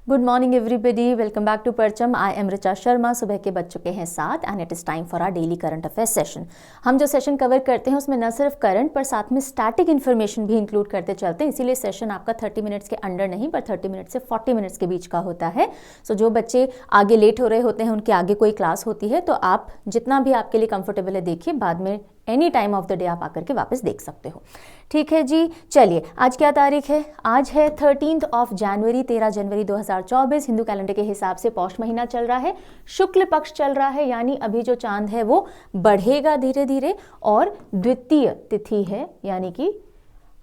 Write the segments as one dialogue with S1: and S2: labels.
S1: Good morning everybody, welcome back to Parcham. I am Richa Sharma. सुबह के बज चुके हैं 7 and it is time for our daily current affairs session. हम जो सेशन कवर करते हैं उसमें न सिर्फ करंट पर साथ में स्टैटिक इन्फॉर्मेशन भी इंक्लूड करते चलते हैं, इसीलिए सेशन आपका 30 मिनट्स के अंडर नहीं पर 30 मिनट से 40 मिनट्स के बीच का होता है। सो जो बच्चे आगे लेट हो रहे होते हैं उनके आगे कोई क्लास होती है तो आप जितना भी आपके लिए कंफर्टेबल है देखिए, बाद में any time of the day आप आकर के वापस देख सकते हो। ठीक है जी, चलिए आज क्या तारीख है? आज है 13 of January, 13 January 2024। Hindu calendar के हिसाब से पौष महीना चल रहा है, शुक्ल पक्ष चल रहा है, यानी अभी जो चांद है वो बढ़ेगा धीरे धीरे और द्वितीय तिथि है, यानी कि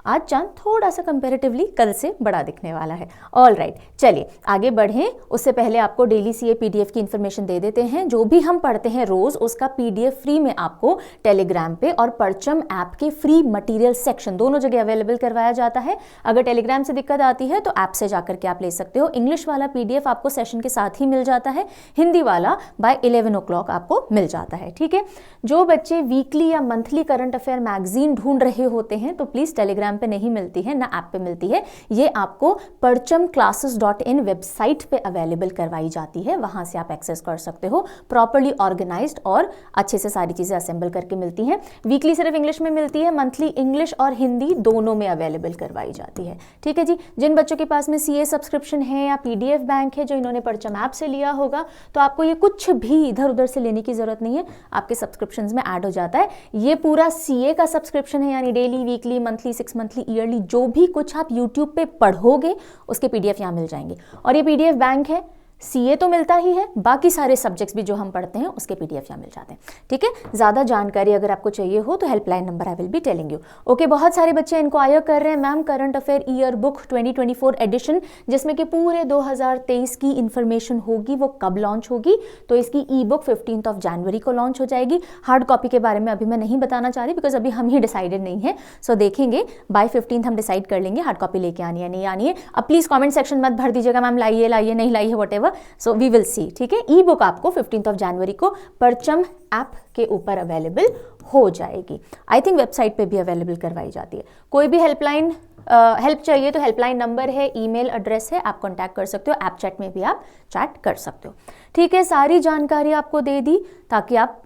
S1: आज चांद थोड़ा सा कंपैरेटिवली कल से बड़ा दिखने वाला है। ऑल राइट, चलिए आगे बढ़ें। उससे पहले आपको डेली सीए पीडीएफ की इन्फॉर्मेशन दे देते हैं। जो भी हम पढ़ते हैं रोज उसका पीडीएफ फ्री में आपको टेलीग्राम पे और परचम ऐप के फ्री मटेरियल सेक्शन दोनों जगह अवेलेबल करवाया जाता है। अगर टेलीग्राम से दिक्कत आती है तो ऐप से जाकर के आप ले सकते हो। इंग्लिश वाला पीडीएफ आपको सेशन के साथ ही मिल जाता है, हिंदी वाला बाय 11 o'clock आपको मिल जाता है। ठीक है, जो बच्चे वीकली या मंथली करंट अफेयर मैगजीन ढूंढ रहे होते हैं तो प्लीज टेलीग्राम पे नहीं मिलती है ना ऐप पे मिलती है, ये आपको parchamclasses.in वेबसाइट पे अवेलेबल करवाई जाती है, वहां से आप एक्सेस कर सकते हो। प्रॉपर्ली ऑर्गेनाइज्ड और अच्छे से सारी चीजें असेंबल करके मिलती हैं। वीकली सिर्फ इंग्लिश में मिलती है, मंथली इंग्लिश और हिंदी दोनों में अवेलेबल करवाई जाती है। ठीक है जी, जिन बच्चों के पास में सीए सब्सक्रिप्शन है या पीडीएफ बैंक है, जो इन्होंने परचम ऐप से लिया होगा, तो आपको ये कुछ भी इधर उधर से लेने की जरूरत नहीं है, आपके सब्सक्रिप्शन में ऐड हो जाता है। ये पूरा सीए का सब्सक्रिप्शन है, यानी daily, weekly, monthly, 6 monthly, yearly, जो भी कुछ आप यूट्यूब पे पढ़ोगे उसके पीडीएफ यहां मिल जाएंगे। और ये पीडीएफ बैंक है, सीए तो मिलता ही है, बाकी सारे सब्जेक्ट्स भी जो हम पढ़ते हैं उसके पीडीएफ यहाँ मिल जाते हैं। ठीक है, ज़्यादा जानकारी अगर आपको चाहिए हो तो helpline number I will be telling you. Okay, बहुत सारे बच्चे इंक्वायर कर रहे हैं ma'am current affair yearbook 2024 edition, जिसमें कि पूरे 2023 की इंफॉर्मेशन होगी, वो कब लॉन्च होगी? तो इसकी ई बुक 15 ऑफ जनवरी को लॉन्च हो जाएगी। हार्ड कॉपी के बारे में अभी मैं नहीं बताना चाह रही बिकॉज अभी हम ही डिसाइडेड नहीं है। सो देखेंगे बाय 15 हम डिसाइड कर लेंगे हार्ड कॉपी लेके आनी है नहीं आनी है। अब प्लीज कॉमेंट सेक्शन मत भर दीजिएगा मैम लाइए लाइए नहीं लाइए whatever, so we will see. ठीक है, ई बुक आपको 15 ऑफ जनवरी को परचम ऐप के ऊपर अवेलेबल हो जाएगी। आई थिंक वेबसाइट पे भी अवेलेबल करवाई जाती है। कोई भी हेल्पलाइन हेल्प चाहिए तो हेल्पलाइन नंबर है, ईमेल एड्रेस है, आप कांटेक्ट कर सकते हो। ऐप चैट में भी आप चैट कर सकते हो। ठीक है, सारी जानकारी आपको दे दी ताकि आप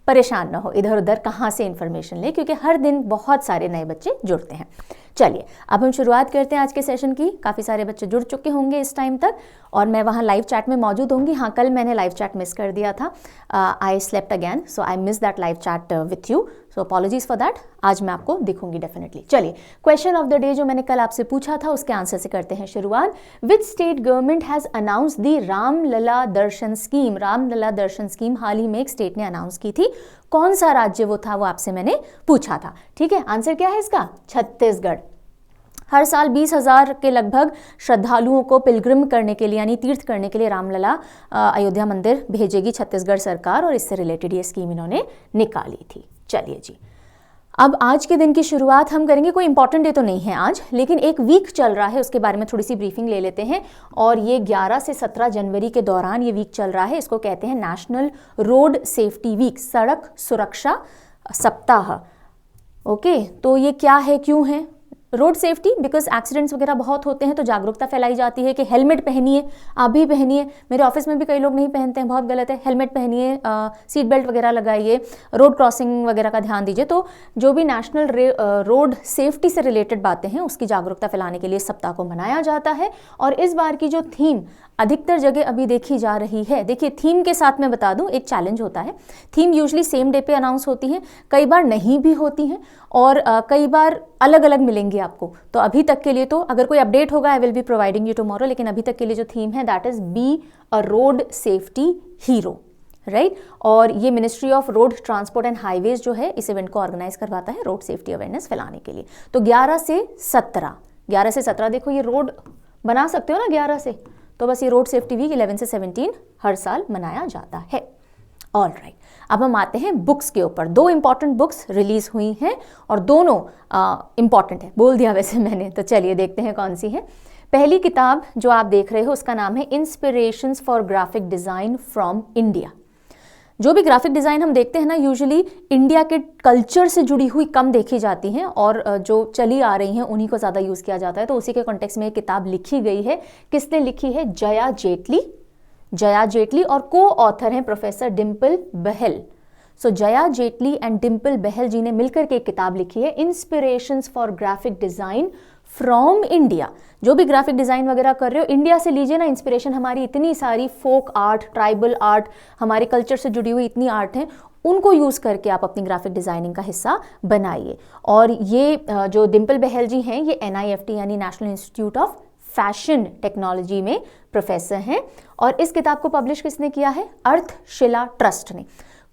S1: परेशान ना हो इधर उधर कहाँ से इंफॉर्मेशन ले, क्योंकि हर दिन बहुत सारे नए बच्चे जुड़ते हैं। चलिए अब हम शुरुआत करते हैं आज के सेशन की। काफ़ी सारे बच्चे जुड़ चुके होंगे इस टाइम तक और मैं वहाँ लाइव चैट में मौजूद होंगी। हाँ, कल मैंने लाइव चैट मिस कर दिया था, I slept again, so I miss that live chat with you, so apologies for that. आज मैं आपको दिखूंगी डेफिनेटली। चलिए, क्वेश्चन ऑफ द डे जो मैंने कल आपसे पूछा था उसके आंसर से करते हैं शुरुआत। Which state government has announce the Ramlalla Darshan scheme? Ramlalla Darshan scheme हाल ही में एक स्टेट ने अनाउंस की थी। कौन सा राज्य वो था, वो आपसे मैंने पूछा था। ठीक है, आंसर क्या है इसका? छत्तीसगढ़। हर साल 20,000 के लगभग श्रद्धालुओं को पिलग्रिम करने के लिए यानी तीर्थ करने के लिए रामलला अयोध्या मंदिर भेजेगी छत्तीसगढ़ सरकार, और इससे रिलेटेड ये स्कीम इन्होंने निकाली थी। चलिए जी, अब आज के दिन की शुरुआत हम करेंगे। कोई इंपॉर्टेंट डे तो नहीं है आज, लेकिन एक वीक चल रहा है, उसके बारे में थोड़ी सी ब्रीफिंग ले लेते हैं। और ये 11 से 17 जनवरी के दौरान ये वीक चल रहा है। इसको कहते हैं नेशनल रोड सेफ्टी वीक, सड़क सुरक्षा सप्ताह। ओके, तो ये क्या है, क्यों है? रोड सेफ्टी बिकॉज एक्सीडेंट्स वगैरह बहुत होते हैं तो जागरूकता फैलाई जाती है कि हेलमेट पहनिए, आप भी पहनिए। मेरे ऑफिस में भी कई लोग नहीं पहनते हैं, बहुत गलत है। हेलमेट पहनिए, सीट बेल्ट वगैरह लगाइए, रोड क्रॉसिंग वगैरह का ध्यान दीजिए। तो जो भी नेशनल रोड सेफ्टी से रिलेटेड बातें हैं उसकी जागरूकता फैलाने के लिए सप्ताह को मनाया जाता है। और इस बार की जो थीम अधिकतर जगह अभी देखी जा रही है, देखिए थीम के साथ मैं बता दूं एक चैलेंज होता है। थीम यूजुअली सेम डे पे अनाउंस होती है, कई बार नहीं भी होती हैं और कई बार अलग अलग मिलेंगी आपको। तो अभी तक के लिए तो अगर कोई अपडेट होगा आई will be providing you tomorrow, लेकिन अभी तक के लिए जो थीम है that is be a road safety hero, right. और ये ministry of road transport and highways जो है इस इवेंट को ऑर्गेनाइज करवाता है रोड सेफ्टी अवेयरनेस फैलाने के लिए। तो 11 से 17 देखो ये रोड बना सकते हो ना 11 से, तो बस ये रोड सेफ्टी वीक 11 से 17 हर साल मनाया जाता है। ऑल राइट, अब हम आते हैं बुक्स के ऊपर। 2 इंपॉर्टेंट बुक्स रिलीज हुई हैं और दोनों इंपॉर्टेंट है, बोल दिया वैसे मैंने। तो चलिए देखते हैं कौन सी है। पहली किताब जो आप देख रहे हो उसका नाम है inspirations for graphic design from India. जो भी ग्राफिक डिज़ाइन हम देखते हैं ना, यूजुअली इंडिया के कल्चर से जुड़ी हुई कम देखी जाती हैं और जो चली आ रही हैं उन्हीं को ज़्यादा यूज़ किया जाता है। तो उसी के कॉन्टेक्स्ट में एक किताब लिखी गई है। किसने लिखी है? जया जेटली और को ऑथर हैं professor Dimple Bahl. So Jaya Jaitley and Dimple Bahl ji ने मिलकर के एक किताब लिखी है, inspirations for graphic design from India. जो भी ग्राफिक डिज़ाइन वगैरह कर रहे हो, इंडिया से लीजिए ना इंस्पिरेशन। हमारी इतनी सारी फोक आर्ट, ट्राइबल आर्ट, हमारे कल्चर से जुड़ी हुई इतनी आर्ट हैं, उनको यूज़ करके आप अपनी ग्राफिक डिज़ाइनिंग का हिस्सा बनाइए। और ये जो डिम्पल बहल जी हैं, ये NIFT यानी national institute of fashion technology में प्रोफेसर हैं। और इस किताब को पब्लिश किसने किया है? अर्थशिला ट्रस्ट ने।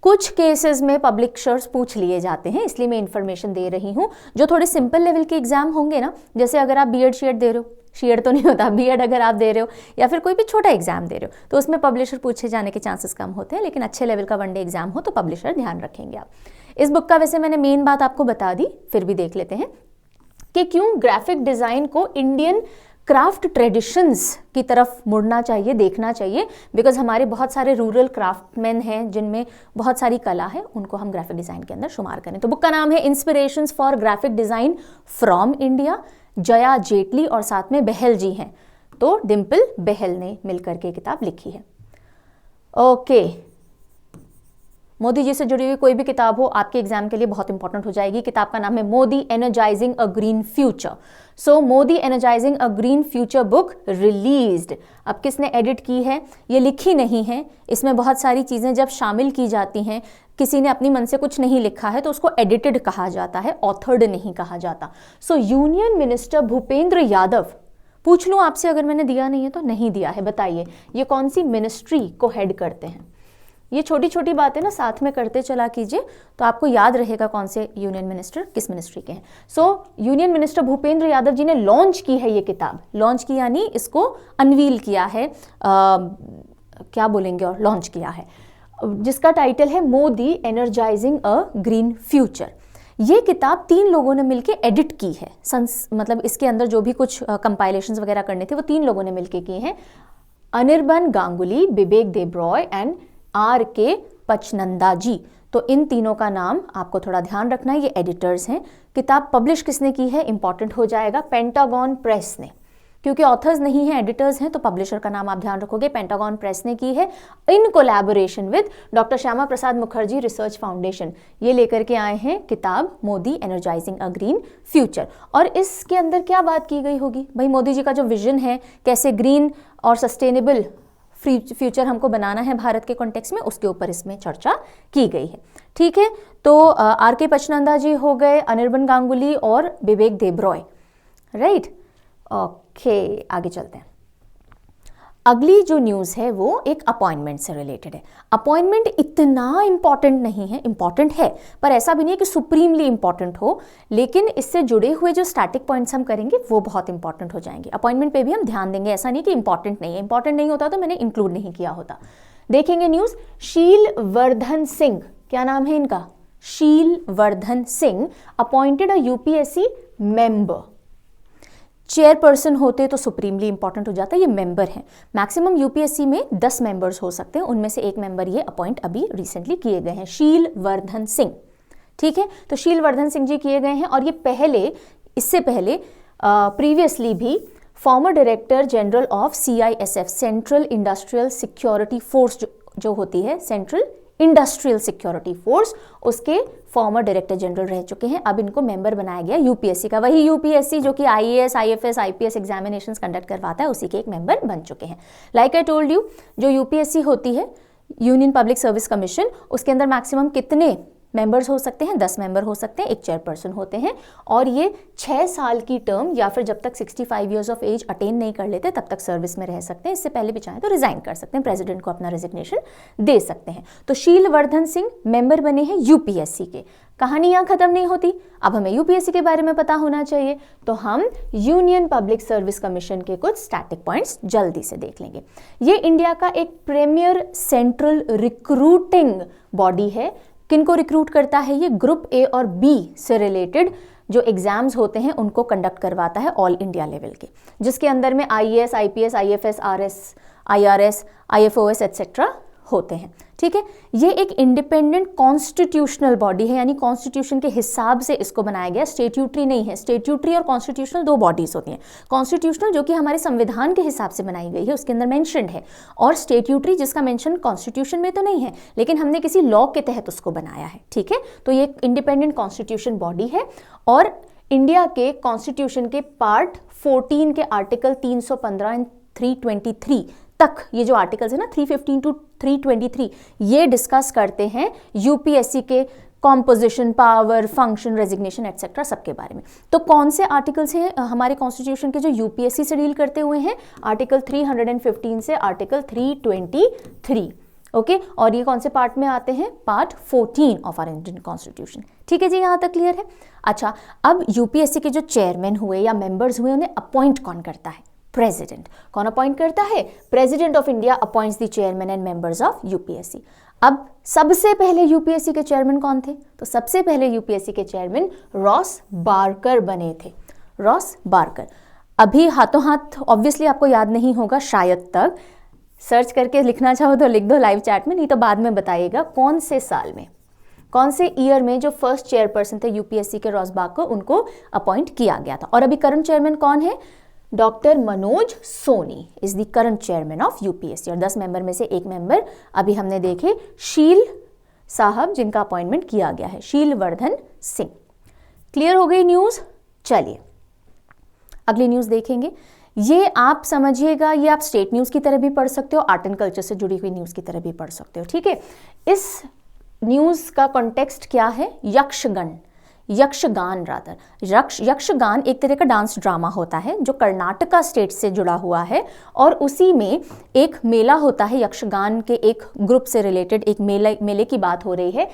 S1: कुछ केसेस में पब्लिशर्स पूछ लिए जाते हैं, इसलिए मैं इंफॉर्मेशन दे रही हूँ। जो थोड़े सिंपल लेवल के एग्जाम होंगे ना, जैसे अगर आप बीएड शीएड दे रहे हो, शीएड तो नहीं होता, बीएड अगर आप दे रहे हो या फिर कोई भी छोटा एग्जाम दे रहे हो, तो उसमें पब्लिशर पूछे जाने के चांसेस कम होते हैं। लेकिन अच्छे लेवल का वनडे एग्जाम हो तो पब्लिशर ध्यान रखेंगे आप। इस बुक का वैसे मैंने मेन बात आपको बता दी, फिर भी देख लेते हैं कि क्यों ग्राफिक डिज़ाइन को इंडियन क्राफ्ट ट्रेडिशंस की तरफ मुड़ना चाहिए, देखना चाहिए। बिकॉज हमारे बहुत सारे रूरल क्राफ्टमैन हैं जिनमें बहुत सारी कला है, उनको हम ग्राफिक डिज़ाइन के अंदर शुमार करें। तो बुक का नाम है inspirations for graphic design from India. Jaya Jaitley और साथ में बहल जी हैं, तो डिम्पल बहल ने मिलकर के किताब लिखी है। ओके, मोदी जी से जुड़ी हुई कोई भी किताब हो आपके एग्जाम के लिए बहुत इंपॉर्टेंट हो जाएगी। किताब का नाम है मोदी एनर्जाइजिंग अ ग्रीन फ्यूचर। सो मोदी एनर्जाइजिंग अ ग्रीन फ्यूचर बुक रिलीज्ड। अब किसने एडिट की है? ये लिखी नहीं है, इसमें बहुत सारी चीज़ें जब शामिल की जाती हैं, किसी ने अपनी मन से कुछ नहीं लिखा है तो उसको एडिटेड कहा जाता है, ऑथर्ड नहीं कहा जाता। सो यूनियन मिनिस्टर भूपेंद्र यादव, पूछ लूँ आपसे अगर मैंने दिया नहीं है तो नहीं दिया है, बताइए ये कौन सी मिनिस्ट्री को हेड करते हैं? ये छोटी छोटी बातें ना साथ में करते चला कीजिए तो आपको याद रहेगा कौन से यूनियन मिनिस्टर किस मिनिस्ट्री के हैं। So union minister Bhupender Yadav ji ने लॉन्च की है ये किताब। लॉन्च की यानी इसको अनवील किया है, क्या बोलेंगे, और लॉन्च किया है, जिसका टाइटल है मोदी एनर्जाइजिंग अ ग्रीन फ्यूचर। ये किताब 3 लोगों ने मिलके एडिट की है। मतलब इसके अंदर जो भी कुछ कंपाइलेशंस वगैरह करने थे वो 3 लोगों ने मिलके किए हैं, अनिर्बन गांगुली, बिबेक देब्रॉय एंड RK पचनंदा जी। तो इन तीनों का नाम आपको थोड़ा ध्यान रखना है, ये एडिटर्स हैं। किताब पब्लिश किसने की है? इंपॉर्टेंट हो जाएगा, पेंटागन प्रेस ने। क्योंकि ऑथर्स नहीं हैं, एडिटर्स हैं, तो पब्लिशर का नाम आप ध्यान रखोगे, पेंटागन प्रेस ने की है, in collaboration with doctor Shyama Prasad Mukherjee research foundation. ये लेकर के आए हैं किताब मोदी एनर्जाइजिंग अ ग्रीन फ्यूचर। और इसके अंदर क्या बात की गई होगी? भाई मोदी जी का जो विजन है, कैसे ग्रीन और सस्टेनेबल फ्यूचर हमको बनाना है भारत के कॉन्टेक्स्ट में, उसके ऊपर इसमें चर्चा की गई है। ठीक है, तो RK पचनंदा जी हो गए, अनिर्बन गांगुली और बिबेक देब्रॉय, राइट। ओके, आगे चलते हैं। अगली जो न्यूज़ है वो एक अपॉइंटमेंट से रिलेटेड है। अपॉइंटमेंट इतना इंपॉर्टेंट नहीं है, इंपॉर्टेंट है पर ऐसा भी नहीं है कि सुप्रीमली इंपॉर्टेंट हो, लेकिन इससे जुड़े हुए जो स्टैटिक पॉइंट्स हम करेंगे वो बहुत इंपॉर्टेंट हो जाएंगे। अपॉइंटमेंट पे भी हम ध्यान देंगे, ऐसा नहीं कि इंपॉर्टेंट नहीं है। इंपॉर्टेंट नहीं होता तो मैंने इंक्लूड नहीं किया होता। देखेंगे न्यूज़, शीलवर्धन सिंह, क्या नाम है इनका? Sheelvardhan Singh appointed a UPSC member. Chairperson होते तो सुप्रीमली इंपॉर्टेंट हो जाता है, ये मेंबर हैं। मैक्सिमम UPSC में 10 मेंबर्स हो सकते हैं, उनमें से एक मेंबर ये अपॉइंट अभी रिसेंटली किए गए हैं, शीलवर्धन सिंह। ठीक है, तो शीलवर्धन सिंह जी किए गए हैं। और ये इससे पहले प्रीवियसली भी farmer director general of CISF, central industrial security force जो होती है, सेंट्रल इंडस्ट्रियल सिक्योरिटी फोर्स, उसके फॉर्मर डायरेक्टर जनरल रह चुके हैं। अब इनको मेंबर बनाया गया UPSC का, वही UPSC जो कि IAS, IFS, IPS examinations conduct करवाता है, उसी के एक मेंबर बन चुके हैं। लाइक आई टोल्ड यू, जो UPSC होती है, यूनियन पब्लिक सर्विस कमीशन, उसके अंदर मैक्सिमम कितने मेंबर्स हो सकते हैं? 10 मेंबर हो सकते हैं, एक चेयरपर्सन होते हैं। और ये 6 साल की टर्म या फिर जब तक 65 ईयर्स ऑफ एज अटेन नहीं कर लेते तब तक सर्विस में रह सकते हैं। इससे पहले भी चाहें तो रिजाइन कर सकते हैं, प्रेसिडेंट को अपना रेजिग्नेशन दे सकते हैं। तो शीलवर्धन सिंह मेंबर बने हैं UPSC के। कहानी यहाँ खत्म नहीं होती, अब हमें UPSC के बारे में पता होना चाहिए, तो हम यूनियन पब्लिक सर्विस कमीशन के कुछ स्टैटिक पॉइंट्स जल्दी से देख लेंगे। ये इंडिया का एक प्रीमियर सेंट्रल रिक्रूटिंग बॉडी है। किनको रिक्रूट करता है? ये ग्रुप A और B से रिलेटेड जो एग्जाम्स होते हैं उनको कंडक्ट करवाता है ऑल इंडिया लेवल के, जिसके अंदर में IAS, IPS, IFS, IRS, IFOS etcetera होते हैं। ठीक है, ये एक इंडिपेंडेंट कॉन्स्टिट्यूशनल बॉडी है, यानी कॉन्स्टिट्यूशन के हिसाब से इसको बनाया गया, स्टेट्यूटरी नहीं है। स्टेट्यूटरी और कॉन्स्टिट्यूशनल दो बॉडीज होती हैं। कॉन्स्टिट्यूशनल जो कि हमारे संविधान के हिसाब से बनाई गई है, उसके अंदर मेंशन्ड है, और स्टेट्यूटरी जिसका मेंशन कॉन्स्टिट्यूशन में तो नहीं है लेकिन हमने किसी लॉ के तहत उसको बनाया है। ठीक है, तो ये इंडिपेंडेंट कॉन्स्टिट्यूशन बॉडी है और इंडिया के कॉन्स्टिट्यूशन के पार्ट 14 के आर्टिकल 315 एंड 323 तक, ये जो आर्टिकल्स है ना 315 टू 323, ये डिस्कस करते हैं यूपीएससी के composition, power, function, resignation etcetera सबके बारे में। तो कौन से आर्टिकल्स हैं हमारे कॉन्स्टिट्यूशन के जो यूपीएससी से डील करते हुए हैं? आर्टिकल 315 से आर्टिकल 323। ओके, और ये कौन से पार्ट में आते हैं? Part 14 of our Indian constitution. ठीक है जी, यहाँ तक क्लियर है। अच्छा, अब यूपीएससी के जो चेयरमैन हुए या मेंबर्स हुए, उन्हें अपॉइंट कौन करता है? प्रेसिडेंट। कौन अपॉइंट करता है? President of India appoints the chairman and members of UPSC. अब सबसे पहले यूपीएससी के चेयरमैन कौन थे? तो सबसे पहले यूपीएससी के चेयरमैन रॉस बारकर बने थे। Ross Barker. अभी हाथों हाथ ऑब्वियसली आपको याद नहीं होगा, शायद तक सर्च करके लिखना चाहो तो लिख दो लाइव चैट में, नहीं तो बाद में बताइएगा कौन से साल में, कौन से ईयर में जो फर्स्ट चेयरपर्सन थे यूपीएससी के रॉस बारकर, उनको अपॉइंट किया गया था। और अभी करंट चेयरमैन कौन है? Doctor Manoj Soni is the current chairman of UPSC. और 10 मेंबर में से एक मेंबर अभी हमने देखे शील साहब, जिनका अपॉइंटमेंट किया गया है, शीलवर्धन सिंह। क्लियर हो गई न्यूज? चलिए अगली न्यूज देखेंगे। ये आप समझिएगा, ये आप स्टेट न्यूज की तरह भी पढ़ सकते हो, आर्ट एंड कल्चर से जुड़ी हुई न्यूज की तरह भी पढ़ सकते हो। ठीक है, इस न्यूज का कॉन्टेक्स्ट क्या है? यक्षगान रादर। यक्षगान एक तरह का डांस ड्रामा होता है जो कर्नाटका स्टेट से जुड़ा हुआ है, और उसी में एक मेला होता है यक्षगान के एक ग्रुप से रिलेटेड। एक मेले की बात हो रही है,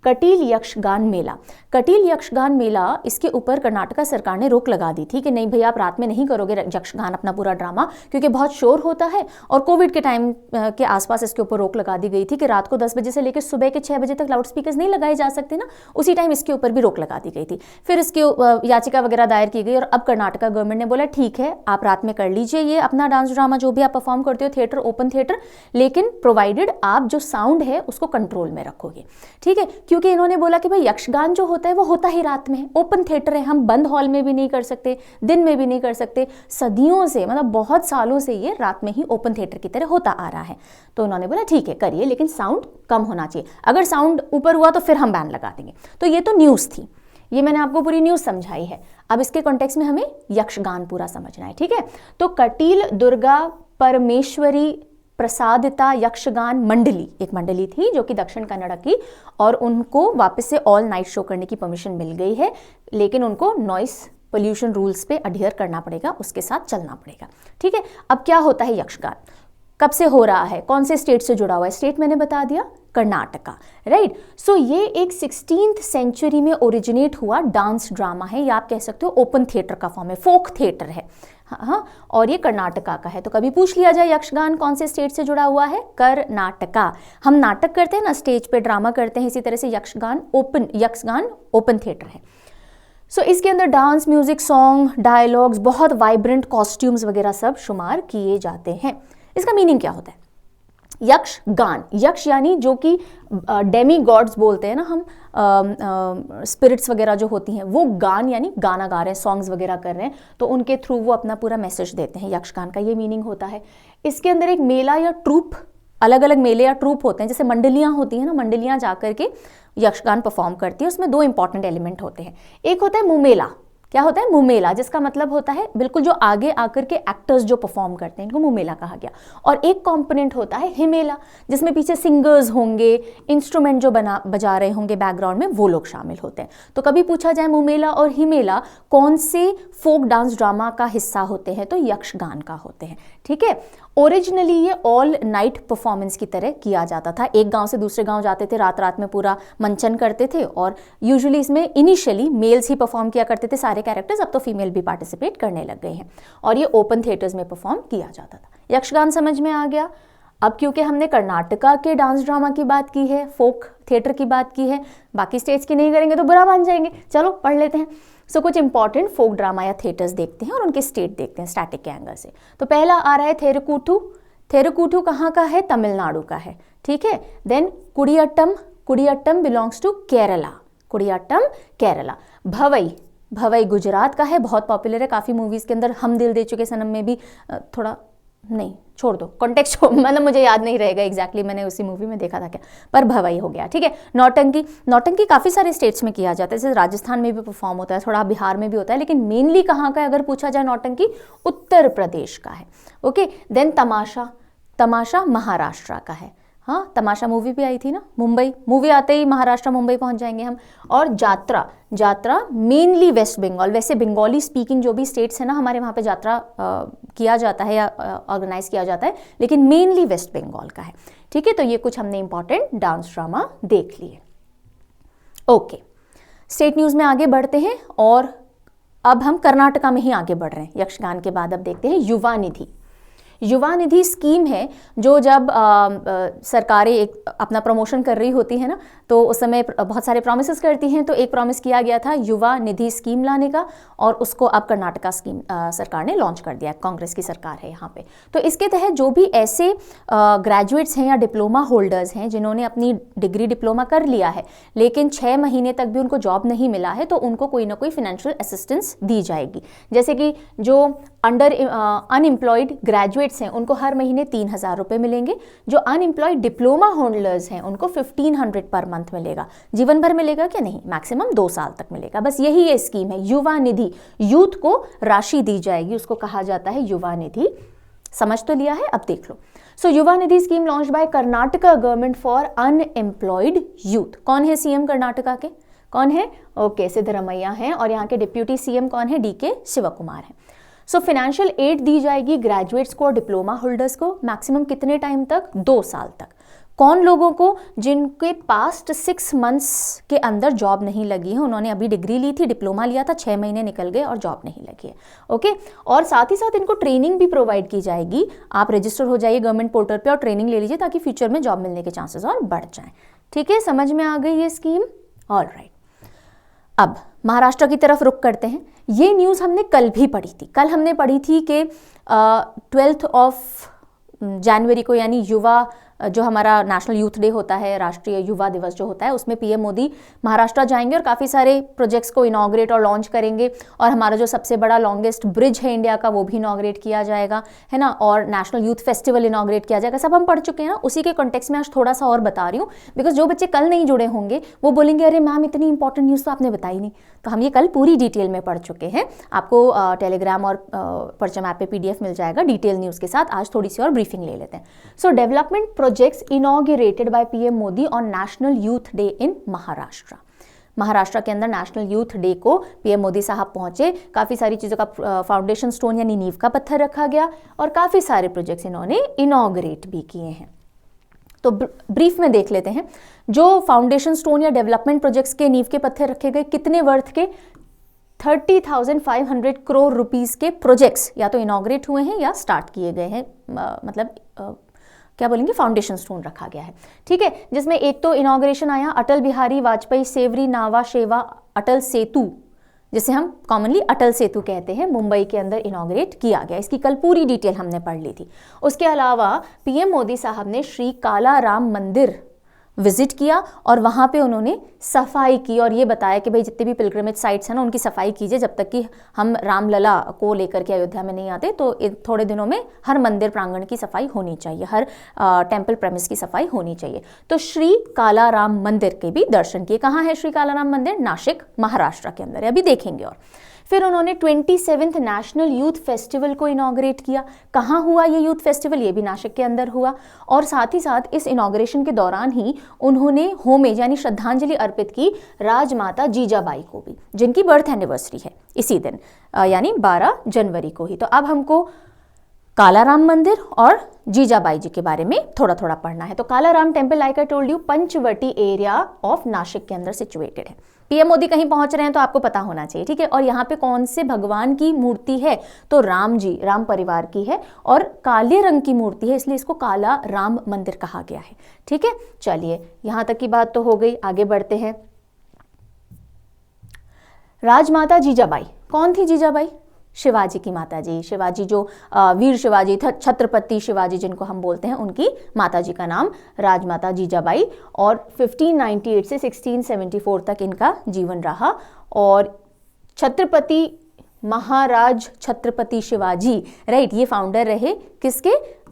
S1: कटील यक्षगान मेला। कटील यक्षगान मेला, इसके ऊपर कर्नाटका सरकार ने रोक लगा दी थी कि नहीं भैया, आप रात में नहीं करोगे यक्षगान अपना पूरा ड्रामा, क्योंकि बहुत शोर होता है, और कोविड के टाइम के आसपास इसके ऊपर रोक लगा दी गई थी कि रात को 10 बजे से लेकर सुबह के 6 बजे तक लाउड स्पीकर्स नहीं लगाए जा सकते ना, उसी टाइम इसके ऊपर भी रोक लगा दी गई थी। फिर इसकी याचिका वगैरह दायर की गई, और अब कर्नाटका गवर्नमेंट ने बोला ठीक है, आप रात में कर लीजिए ये अपना डांस ड्रामा जो भी आप परफॉर्म करते हो, थिएटर, ओपन थिएटर, लेकिन प्रोवाइडेड आप जो साउंड है उसको कंट्रोल में रखोगे। ठीक है, क्योंकि इन्होंने बोला कि भाई यक्षगान जो होता है वो होता ही रात में, ओपन थिएटर है, हम बंद हॉल में भी नहीं कर सकते, दिन में भी नहीं कर सकते, सदियों से, मतलब बहुत सालों से ये रात में ही ओपन थिएटर की तरह होता आ रहा है। तो उन्होंने बोला ठीक है करिए, लेकिन साउंड कम होना चाहिए, अगर साउंड ऊपर हुआ तो फिर हम बैन लगा देंगे। तो ये तो न्यूज़ थी, ये मैंने आपको पूरी न्यूज़ समझाई है। अब इसके कॉन्टेक्स्ट में हमें यक्षगान पूरा समझना है। ठीक है, तो कटील दुर्गा परमेश्वरी प्रसादिता यक्षगान मंडली, एक मंडली थी जो कि दक्षिण कन्नड़ की, और उनको वापस से ऑल नाइट शो करने की परमिशन मिल गई है, लेकिन उनको नॉइस पोल्यूशन रूल्स पे अडहियर करना पड़ेगा, उसके साथ चलना पड़ेगा। ठीक है, अब क्या होता है यक्षगान, कब से हो रहा है, कौन से स्टेट से जुड़ा हुआ है? स्टेट मैंने बता दिया, कर्नाटका, राइट। सो ये एक 16th सेंचुरी में ओरिजिनेट हुआ डांस ड्रामा है, या आप कह सकते हो ओपन थिएटर का फॉर्म है, फोक थिएटर है। हाँ, और ये कर्नाटका का है। तो कभी पूछ लिया जाए यक्षगान कौन से स्टेट से जुड़ा हुआ है? कर्नाटका। हम नाटक करते हैं ना, स्टेज पे ड्रामा करते हैं, इसी तरह से यक्षगान ओपन थिएटर है। सो इसके अंदर डांस, म्यूजिक, सॉन्ग, डायलॉग्स, बहुत वाइब्रेंट कॉस्ट्यूम्स वगैरह सब शुमार किए जाते हैं। इसका मीनिंग क्या होता है? यक्षगान, यक्ष यानी जो कि डेमी गॉड्स बोलते हैं ना हम, स्पिरिट्स वगैरह जो होती हैं, वो गान यानी गाना गा रहे हैं, सॉन्ग्स वगैरह कर रहे हैं, तो उनके थ्रू वो अपना पूरा मैसेज देते हैं। यक्षगान का ये मीनिंग होता है। इसके अंदर एक मेला या ट्रूप, अलग अलग मेले या ट्रूप होते हैं, जैसे मंडलियाँ होती हैं ना, मंडलियाँ जा करके यक्षगान परफॉर्म करती है। उसमें 2 इंपॉर्टेंट एलिमेंट होते हैं। एक होता है मुमेला। क्या होता है? मुमेला, जिसका मतलब होता है बिल्कुल जो आगे आकर के एक्टर्स जो परफॉर्म करते हैं, इनको मुमेला कहा गया। और एक कंपोनेंट होता है हिमेला, जिसमें पीछे सिंगर्स होंगे, इंस्ट्रूमेंट जो बजा रहे होंगे बैकग्राउंड में, वो लोग शामिल होते हैं। तो कभी पूछा जाए मुमेला और हिमेला कौन से फोक डांस ड्रामा का हिस्सा होते हैं, तो यक्षगान का होते हैं। ठीक है, ओरिजिनली ये ऑल नाइट परफॉर्मेंस की तरह किया जाता था। एक गांव से दूसरे गांव जाते थे, रात रात में पूरा मंचन करते थे, और यूजुअली इसमें इनिशियली मेल्स ही परफॉर्म किया करते थे सारे कैरेक्टर्स, अब तो फीमेल भी पार्टिसिपेट करने लग गए हैं, और ये ओपन थिएटर्स में परफॉर्म किया जाता था। यक्षगान समझ में आ गया। अब क्योंकि हमने कर्नाटका के डांस ड्रामा की बात की है, फोक थिएटर की बात की है, बाकी स्टेट्स की नहीं करेंगे तो बुरा मान जाएंगे, चलो पढ़ लेते हैं। सो कुछ इंपॉर्टेंट फोक ड्रामा या थिएटर्स देखते हैं और उनके स्टेट देखते हैं स्टैटिक के एंगल से। तो पहला आ रहा है थेरकूथु। थेरुकूटू कहाँ का है? तमिलनाडु का है, ठीक है। Then Kudiyattam, Kudiyattam belongs to Kerala, Kudiyattam Kerala. Bhavai, Bhavai Gujarat का है, बहुत पॉपुलर है, काफ़ी मूवीज़ के अंदर, हम दिल दे चुके सनम में भी थोड़ा, नहीं छोड़ दो कॉन्टेक्स्ट, मतलब मुझे याद नहीं रहेगा एग्जैक्टली, मैंने उसी मूवी में देखा था क्या, पर भवई हो गया, ठीक है। नौटंकी, नौटंकी काफ़ी सारे स्टेट्स में किया जाता है, जैसे राजस्थान में भी परफॉर्म होता है, थोड़ा बिहार में भी होता है, लेकिन मेनली कहाँ का है अगर पूछा जाए नौटंकी? उत्तर प्रदेश का है, ओके। देन तमाशा, तमाशा महाराष्ट्र का है, हाँ, तमाशा मूवी भी आई थी ना, मुंबई, मूवी आते ही महाराष्ट्र मुंबई पहुंच जाएंगे हम। और जात्रा, जात्रा मेनली वेस्ट बंगाल, वैसे बंगाली स्पीकिंग जो भी स्टेट्स है ना हमारे, वहाँ पे जात्रा किया जाता है या ऑर्गेनाइज किया जाता है, लेकिन मेनली वेस्ट बंगाल का है, ठीक है। तो ये कुछ हमने इंपॉर्टेंट डांस ड्रामा देख लिए, ओके। स्टेट न्यूज़ में आगे बढ़ते हैं और अब हम कर्नाटका में ही आगे बढ़ रहे हैं। यक्षगान के बाद अब देखते हैं युवा निधि। युवा निधि स्कीम है जो जब सरकारें एक अपना प्रमोशन कर रही होती है ना, तो उस समय बहुत सारे प्रॉमिसेस करती हैं, तो एक प्रॉमिस किया गया था युवा निधि स्कीम लाने का, और उसको अब कर्नाटका स्कीम सरकार ने लॉन्च कर दिया है, कांग्रेस की सरकार है यहाँ पे। तो इसके तहत जो भी ऐसे ग्रेजुएट्स हैं या डिप्लोमा होल्डर्स हैं जिन्होंने अपनी डिग्री डिप्लोमा कर लिया है लेकिन 6 महीने तक भी उनको जॉब नहीं मिला है, तो उनको कोई ना कोई फाइनेंशियल असिस्टेंस दी जाएगी। जैसे कि जो अंडर अनएम्प्लॉयड ग्रेजुएट्स हैं उनको हर महीने 3,000 रुपये मिलेंगे, जो अनएम्प्लॉयड डिप्लोमा होल्डर्स हैं उनको 1,500 पर मंथ मिलेगा। जीवन भर मिलेगा क्या? नहीं, मैक्सिमम 2 साल तक मिलेगा, बस यही ये स्कीम है युवा निधि। यूथ को राशि दी जाएगी, उसको कहा जाता है युवा निधि। समझ तो लिया है, अब देख लो। So Yuva Nidhi scheme launch by Karnataka government for unemployed youth. कौन है सीएम कर्नाटका के? कौन है? ओके, सिद्धरमैया हैं, और यहाँ के डिप्यूटी सीएम कौन है? DK शिवकुमार हैं। सो फाइनेंशियल एड दी जाएगी ग्रेजुएट्स को और डिप्लोमा होल्डर्स को, मैक्सिमम कितने टाइम तक? 2 साल तक। कौन लोगों को? जिनके पास्ट 6 मंथ्स के अंदर जॉब नहीं लगी है, उन्होंने अभी डिग्री ली थी, डिप्लोमा लिया था, 6 महीने निकल गए और जॉब नहीं लगी है, ओके। और साथ ही साथ इनको ट्रेनिंग भी प्रोवाइड की जाएगी। आप रजिस्टर हो जाइए गवर्नमेंट पोर्टल पे और ट्रेनिंग ले लीजिए ताकि फ्यूचर में जॉब मिलने के चांसेस और बढ़ जाएं, ठीक है। समझ में आ गई ये स्कीम? ऑलराइट। अब महाराष्ट्र की तरफ रुख करते हैं। ये न्यूज़ हमने कल भी पढ़ी थी। कल हमने पढ़ी थी कि 12 जनवरी को, यानी युवा जो हमारा नेशनल यूथ डे होता है, राष्ट्रीय युवा दिवस जो होता है, उसमें पीएम मोदी महाराष्ट्र जाएंगे और काफ़ी सारे प्रोजेक्ट्स को इनॉग्रेट और लॉन्च करेंगे। और हमारा जो सबसे बड़ा लॉन्गेस्ट ब्रिज है इंडिया का, वो भी इनॉग्रेट किया जाएगा, है ना। और नेशनल यूथ फेस्टिवल इनॉग्रेट किया जाएगा। सब हम पढ़ चुके हैं ना। उसी के कॉन्टेक्स्ट में आज थोड़ा सा और बता रही हूँ, बिकॉज जो बच्चे कल नहीं जुड़े होंगे वो बोलेंगे अरे मैम इतनी इंपॉर्टेंट न्यूज़ तो आपने बताई नहीं। तो हम ये कल पूरी डिटेल में पढ़ चुके हैं। आपको टेलीग्राम और परचम ऐप पे PDF मिल जाएगा डिटेल न्यूज़ के साथ। आज थोड़ी सी और ब्रीफिंग ले लेते हैं। सो development projects inaugurated bye PM Modi on national youth day in Maharashtra. Maharashtra के अंदर नेशनल यूथ डे को PM मोदी साहब पहुंचे, काफ़ी सारी चीज़ों का फाउंडेशन स्टोन यानी नींव का पत्थर रखा गया और काफ़ी सारे प्रोजेक्ट्स इन्होंने इनॉग्रेट भी किए हैं। तो ब्रीफ में देख लेते हैं। जो फाउंडेशन स्टोन या डेवलपमेंट प्रोजेक्ट्स के नींव के पत्थर रखे गए, कितने वर्थ के? 30,500 करोड़ रुपीस के प्रोजेक्ट्स या तो इनॉग्रेट हुए हैं या स्टार्ट किए गए हैं, मतलब क्या बोलेंगे, फाउंडेशन स्टोन रखा गया है, ठीक है। जिसमें एक तो इनॉग्रेशन आया अटल बिहारी वाजपेयी सेवरी नावा शेवा अटल सेतु, जिसे हम कॉमनली अटल सेतु कहते हैं, मुंबई के अंदर इनॉग्रेट किया गया। इसकी कल पूरी डिटेल हमने पढ़ ली थी। उसके अलावा PM मोदी साहब ने श्री काला राम मंदिर विजिट किया और वहाँ पे उन्होंने सफाई की और ये बताया कि भाई जितने भी पिलग्रिमेज साइट्स हैं ना उनकी सफाई कीजिए, जब तक कि हम रामलला को लेकर के अयोध्या में नहीं आते। तो थोड़े दिनों में हर मंदिर प्रांगण की सफाई होनी चाहिए, हर टेम्पल प्रेमिस की सफाई होनी चाहिए। तो श्री काला राम मंदिर के भी दर्शन किए। कहाँ है श्री काला राम मंदिर? नासिक महाराष्ट्र के अंदर है, अभी देखेंगे। और फिर उन्होंने 27th नेशनल यूथ फेस्टिवल को इनॉग्रेट किया। कहाँ हुआ ये यूथ फेस्टिवल? ये भी नासिक के अंदर हुआ। और साथ ही साथ इस इनॉग्रेशन के दौरान ही उन्होंने होमेज यानी श्रद्धांजलि अर्पित की राजमाता जीजाबाई को भी, जिनकी बर्थ एनिवर्सरी है इसी दिन, यानी 12 जनवरी को ही। तो अब हमको कालाराम मंदिर और जीजाबाई जी के बारे में थोड़ा थोड़ा पढ़ना है। तो Kalaram temple, like I told you, Panchavati area of Nashik के अंदर सिचुएटेड है। PM मोदी कहीं पहुंच रहे हैं तो आपको पता होना चाहिए, ठीक है। और यहाँ पे कौन से भगवान की मूर्ति है? तो राम जी, राम परिवार की है और काले रंग की मूर्ति है, इसलिए इसको काला राम मंदिर कहा गया है, ठीक है। चलिए, यहाँ तक की बात तो हो गई, आगे बढ़ते हैं। राजमाता जीजाबाई, कौन थी जीजाबाई? शिवाजी की माताजी, शिवाजी जो वीर शिवाजी था, छत्रपति शिवाजी जिनको हम बोलते हैं, उनकी माताजी का नाम राजमाता जीजाबाई। और 1598 से 1674 तक इनका जीवन रहा। और छत्रपति महाराज छत्रपति शिवाजी, राइट, ये फाउंडर रहे किसके?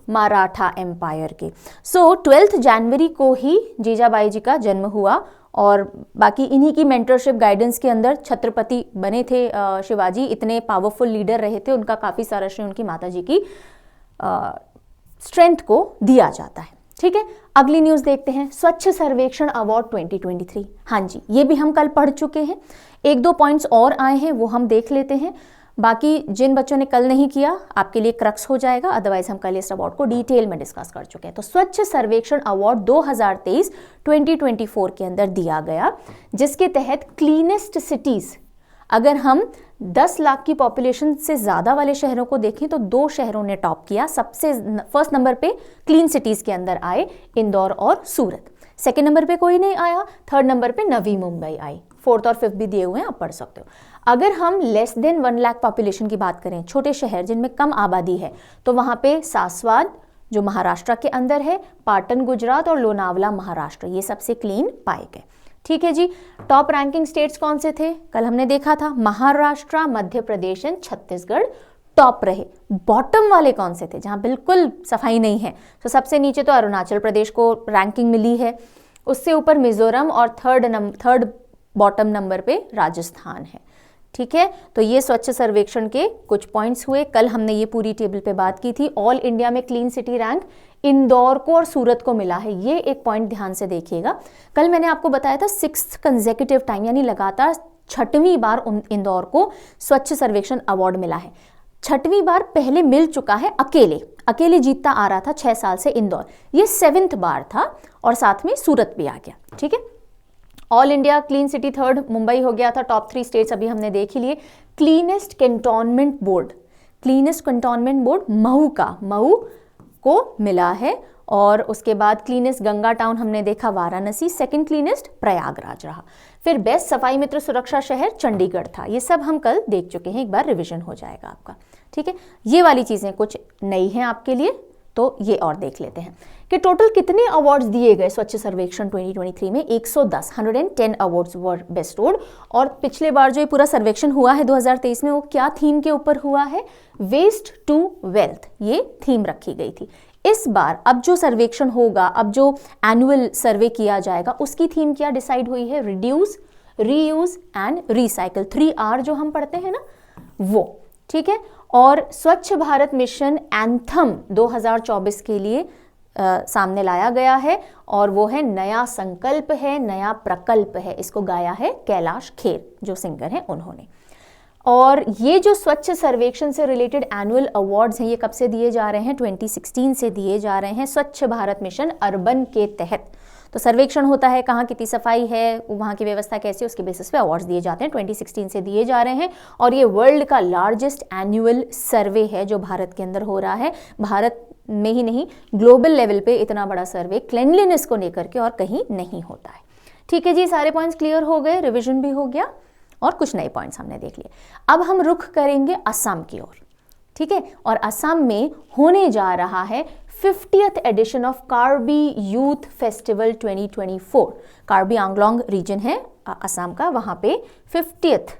S1: मराठा एम्पायर के। सो 12 जनवरी को ही जीजाबाई जी का जन्म हुआ और बाकी इन्हीं की मेंटरशिप गाइडेंस के अंदर छत्रपति बने थे शिवाजी। इतने पावरफुल लीडर रहे थे, उनका काफ़ी सारा श्रेय उनकी माताजी की स्ट्रेंथ को दिया जाता है। ठीक है, अगली न्यूज़ देखते हैं, स्वच्छ सर्वेक्षण अवार्ड 2023। हाँ जी, ये भी हम कल पढ़ चुके हैं। एक दो पॉइंट्स और आए हैं, वो हम देख लेते हैं। बाकी जिन बच्चों ने कल नहीं किया, आपके लिए क्रक्स हो जाएगा, अदरवाइज हम कल इस अवार्ड को डिटेल में डिस्कस कर चुके हैं। तो स्वच्छ सर्वेक्षण अवार्ड 2023-2024 के अंदर दिया गया, जिसके तहत क्लीनेस्ट सिटीज, अगर हम 10 लाख की पॉपुलेशन से ज़्यादा वाले शहरों को देखें तो 2 शहरों ने टॉप किया। सबसे फर्स्ट नंबर पे क्लीन सिटीज़ के अंदर आए इंदौर और सूरत। सेकेंड नंबर पे कोई नहीं आया, थर्ड नंबर पे नवी मुंबई आई, फोर्थ और फिफ्थ भी दिए हुए हैं, आप पढ़ सकते हो। अगर हम लेस देन 1 लाख पॉपुलेशन की बात करें, छोटे शहर जिनमें कम आबादी है, तो वहाँ पे सासवाद जो महाराष्ट्र के अंदर है, पाटन गुजरात और लोनावला महाराष्ट्र, ये सबसे क्लीन पाए गए। ठीक है जी, टॉप रैंकिंग स्टेट्स कौन से थे? कल हमने देखा था महाराष्ट्र, मध्य प्रदेश एंड छत्तीसगढ़ टॉप रहे। बॉटम वाले कौन से थे जहां बिल्कुल सफाई नहीं है? तो सबसे नीचे तो अरुणाचल प्रदेश को रैंकिंग मिली है, उससे ऊपर मिजोरम और थर्ड बॉटम नंबर पे राजस्थान है। ठीक है, तो ये स्वच्छ सर्वेक्षण के कुछ पॉइंट्स हुए। कल हमने ये पूरी टेबल पे बात की थी। ऑल इंडिया में क्लीन सिटी रैंक इंदौर को और सूरत को मिला है, ये एक पॉइंट ध्यान से देखिएगा। कल मैंने आपको बताया था 6th कंसेक्यूटिव टाइम, यानी लगातार 6वीं बार इंदौर को स्वच्छ सर्वेक्षण अवार्ड मिला है। 6वीं बार पहले मिल चुका है, अकेले जीतता आ रहा था 6 साल से इंदौर, ये 7th बार था और साथ में सूरत भी आ गया। ठीक है, all India clean city third Mumbai हो गया था। टॉप 3 स्टेट्स अभी हमने देख ही लिए। क्लीनेस्ट कैंटोनमेंट बोर्ड मऊ को मिला है। और उसके बाद क्लीनेस्ट गंगा टाउन हमने देखा वाराणसी, सेकंड क्लीनेस्ट प्रयागराज रहा। फिर बेस्ट सफाई मित्र सुरक्षा शहर चंडीगढ़ था। ये सब हम कल देख चुके हैं, एक बार रिवीजन हो जाएगा आपका। ठीक है, ये वाली चीजें कुछ नई हैं आपके लिए, तो ये और देख लेते हैं कि टोटल कितने अवार्ड्स दिए गए स्वच्छ सर्वेक्षण 2023 में। 110 अवार्ड्स वर बेस्टोड। और पिछले बार जो ये पूरा सर्वेक्षण हुआ है 2023 में, वो क्या थीम के ऊपर हुआ है? वेस्ट टू वेल्थ, ये थीम रखी गई थी। इस बार अब जो सर्वेक्षण होगा, अब जो एनुअल सर्वे किया जाएगा, उसकी थीम क्या डिसाइड हुई है? Reduce, reuse and recycle, 3R जो हम पढ़ते हैं ना, वो। ठीक है, और स्वच्छ भारत मिशन एंथम 2024 के लिए सामने लाया गया है, और वो है नया संकल्प है, नया प्रकल्प है। इसको गाया है कैलाश खेर जो सिंगर हैं उन्होंने। और ये जो स्वच्छ सर्वेक्षण से रिलेटेड एनुअल अवार्ड्स हैं, ये कब से दिए जा रहे हैं? 2016 से दिए जा रहे हैं स्वच्छ भारत मिशन अर्बन के तहत। तो सर्वेक्षण होता है, कहाँ कितनी सफाई है, वहाँ की व्यवस्था कैसी है, उसके बेसिस पे अवार्ड्स दिए जाते हैं। 2016 से दिए जा रहे हैं और ये वर्ल्ड का लार्जेस्ट एनुअल सर्वे है जो भारत के अंदर हो रहा है। भारत में ही नहीं, ग्लोबल लेवल पे इतना बड़ा सर्वे क्लेanलीनेस को लेकर के और कहीं नहीं होता है। ठीक है जी, सारे पॉइंट्स क्लियर हो गए, रिविजन भी हो गया और कुछ नए पॉइंट्स हमने देख लिए। अब हम रुख करेंगे असम की ओर। ठीक है, और असम में होने जा रहा है 50th edition of Karbi youth festival 2024। Karbi Anglong region है असम का, वहां पे 50th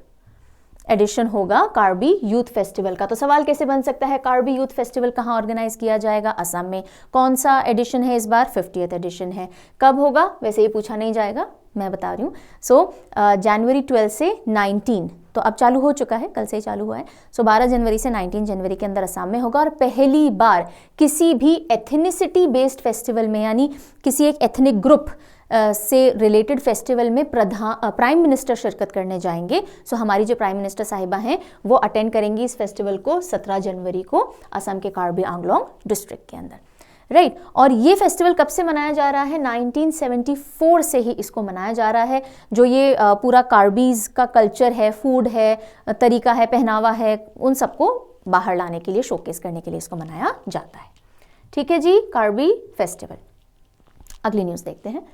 S1: एडिशन होगा कार्बी यूथ फेस्टिवल का। तो सवाल कैसे बन सकता है, कार्बी यूथ फेस्टिवल कहाँ ऑर्गेनाइज किया जाएगा? असम में। कौन सा एडिशन है इस बार? 50th एडिशन है। कब होगा? वैसे ये पूछा नहीं जाएगा, मैं बता रही हूँ। जनवरी 12 से 19, तो अब चालू हो चुका है, कल से ही चालू हुआ है। 12 जनवरी से 19 जनवरी के अंदर असम में होगा। और पहली बार किसी भी एथनिसिटी बेस्ड फेस्टिवल में, यानी किसी एक एथनिक ग्रुप से रिलेटेड फेस्टिवल में प्राइम मिनिस्टर शिरकत करने जाएंगे। हमारी जो प्राइम मिनिस्टर साहिबा हैं वो अटेंड करेंगी इस फेस्टिवल को 17 जनवरी को असम के कार्बी आंगलोंग डिस्ट्रिक्ट के अंदर, राइट। और ये फेस्टिवल कब से मनाया जा रहा है? 1974 से ही इसको मनाया जा रहा है। जो ये पूरा कार्बीज का कल्चर है, फूड है, तरीका है, पहनावा है, उन सबको बाहर लाने के लिए, शोकेस करने के लिए इसको मनाया जाता है। ठीक है जी, कार्बी फेस्टिवल। अगली न्यूज़ देखते हैं।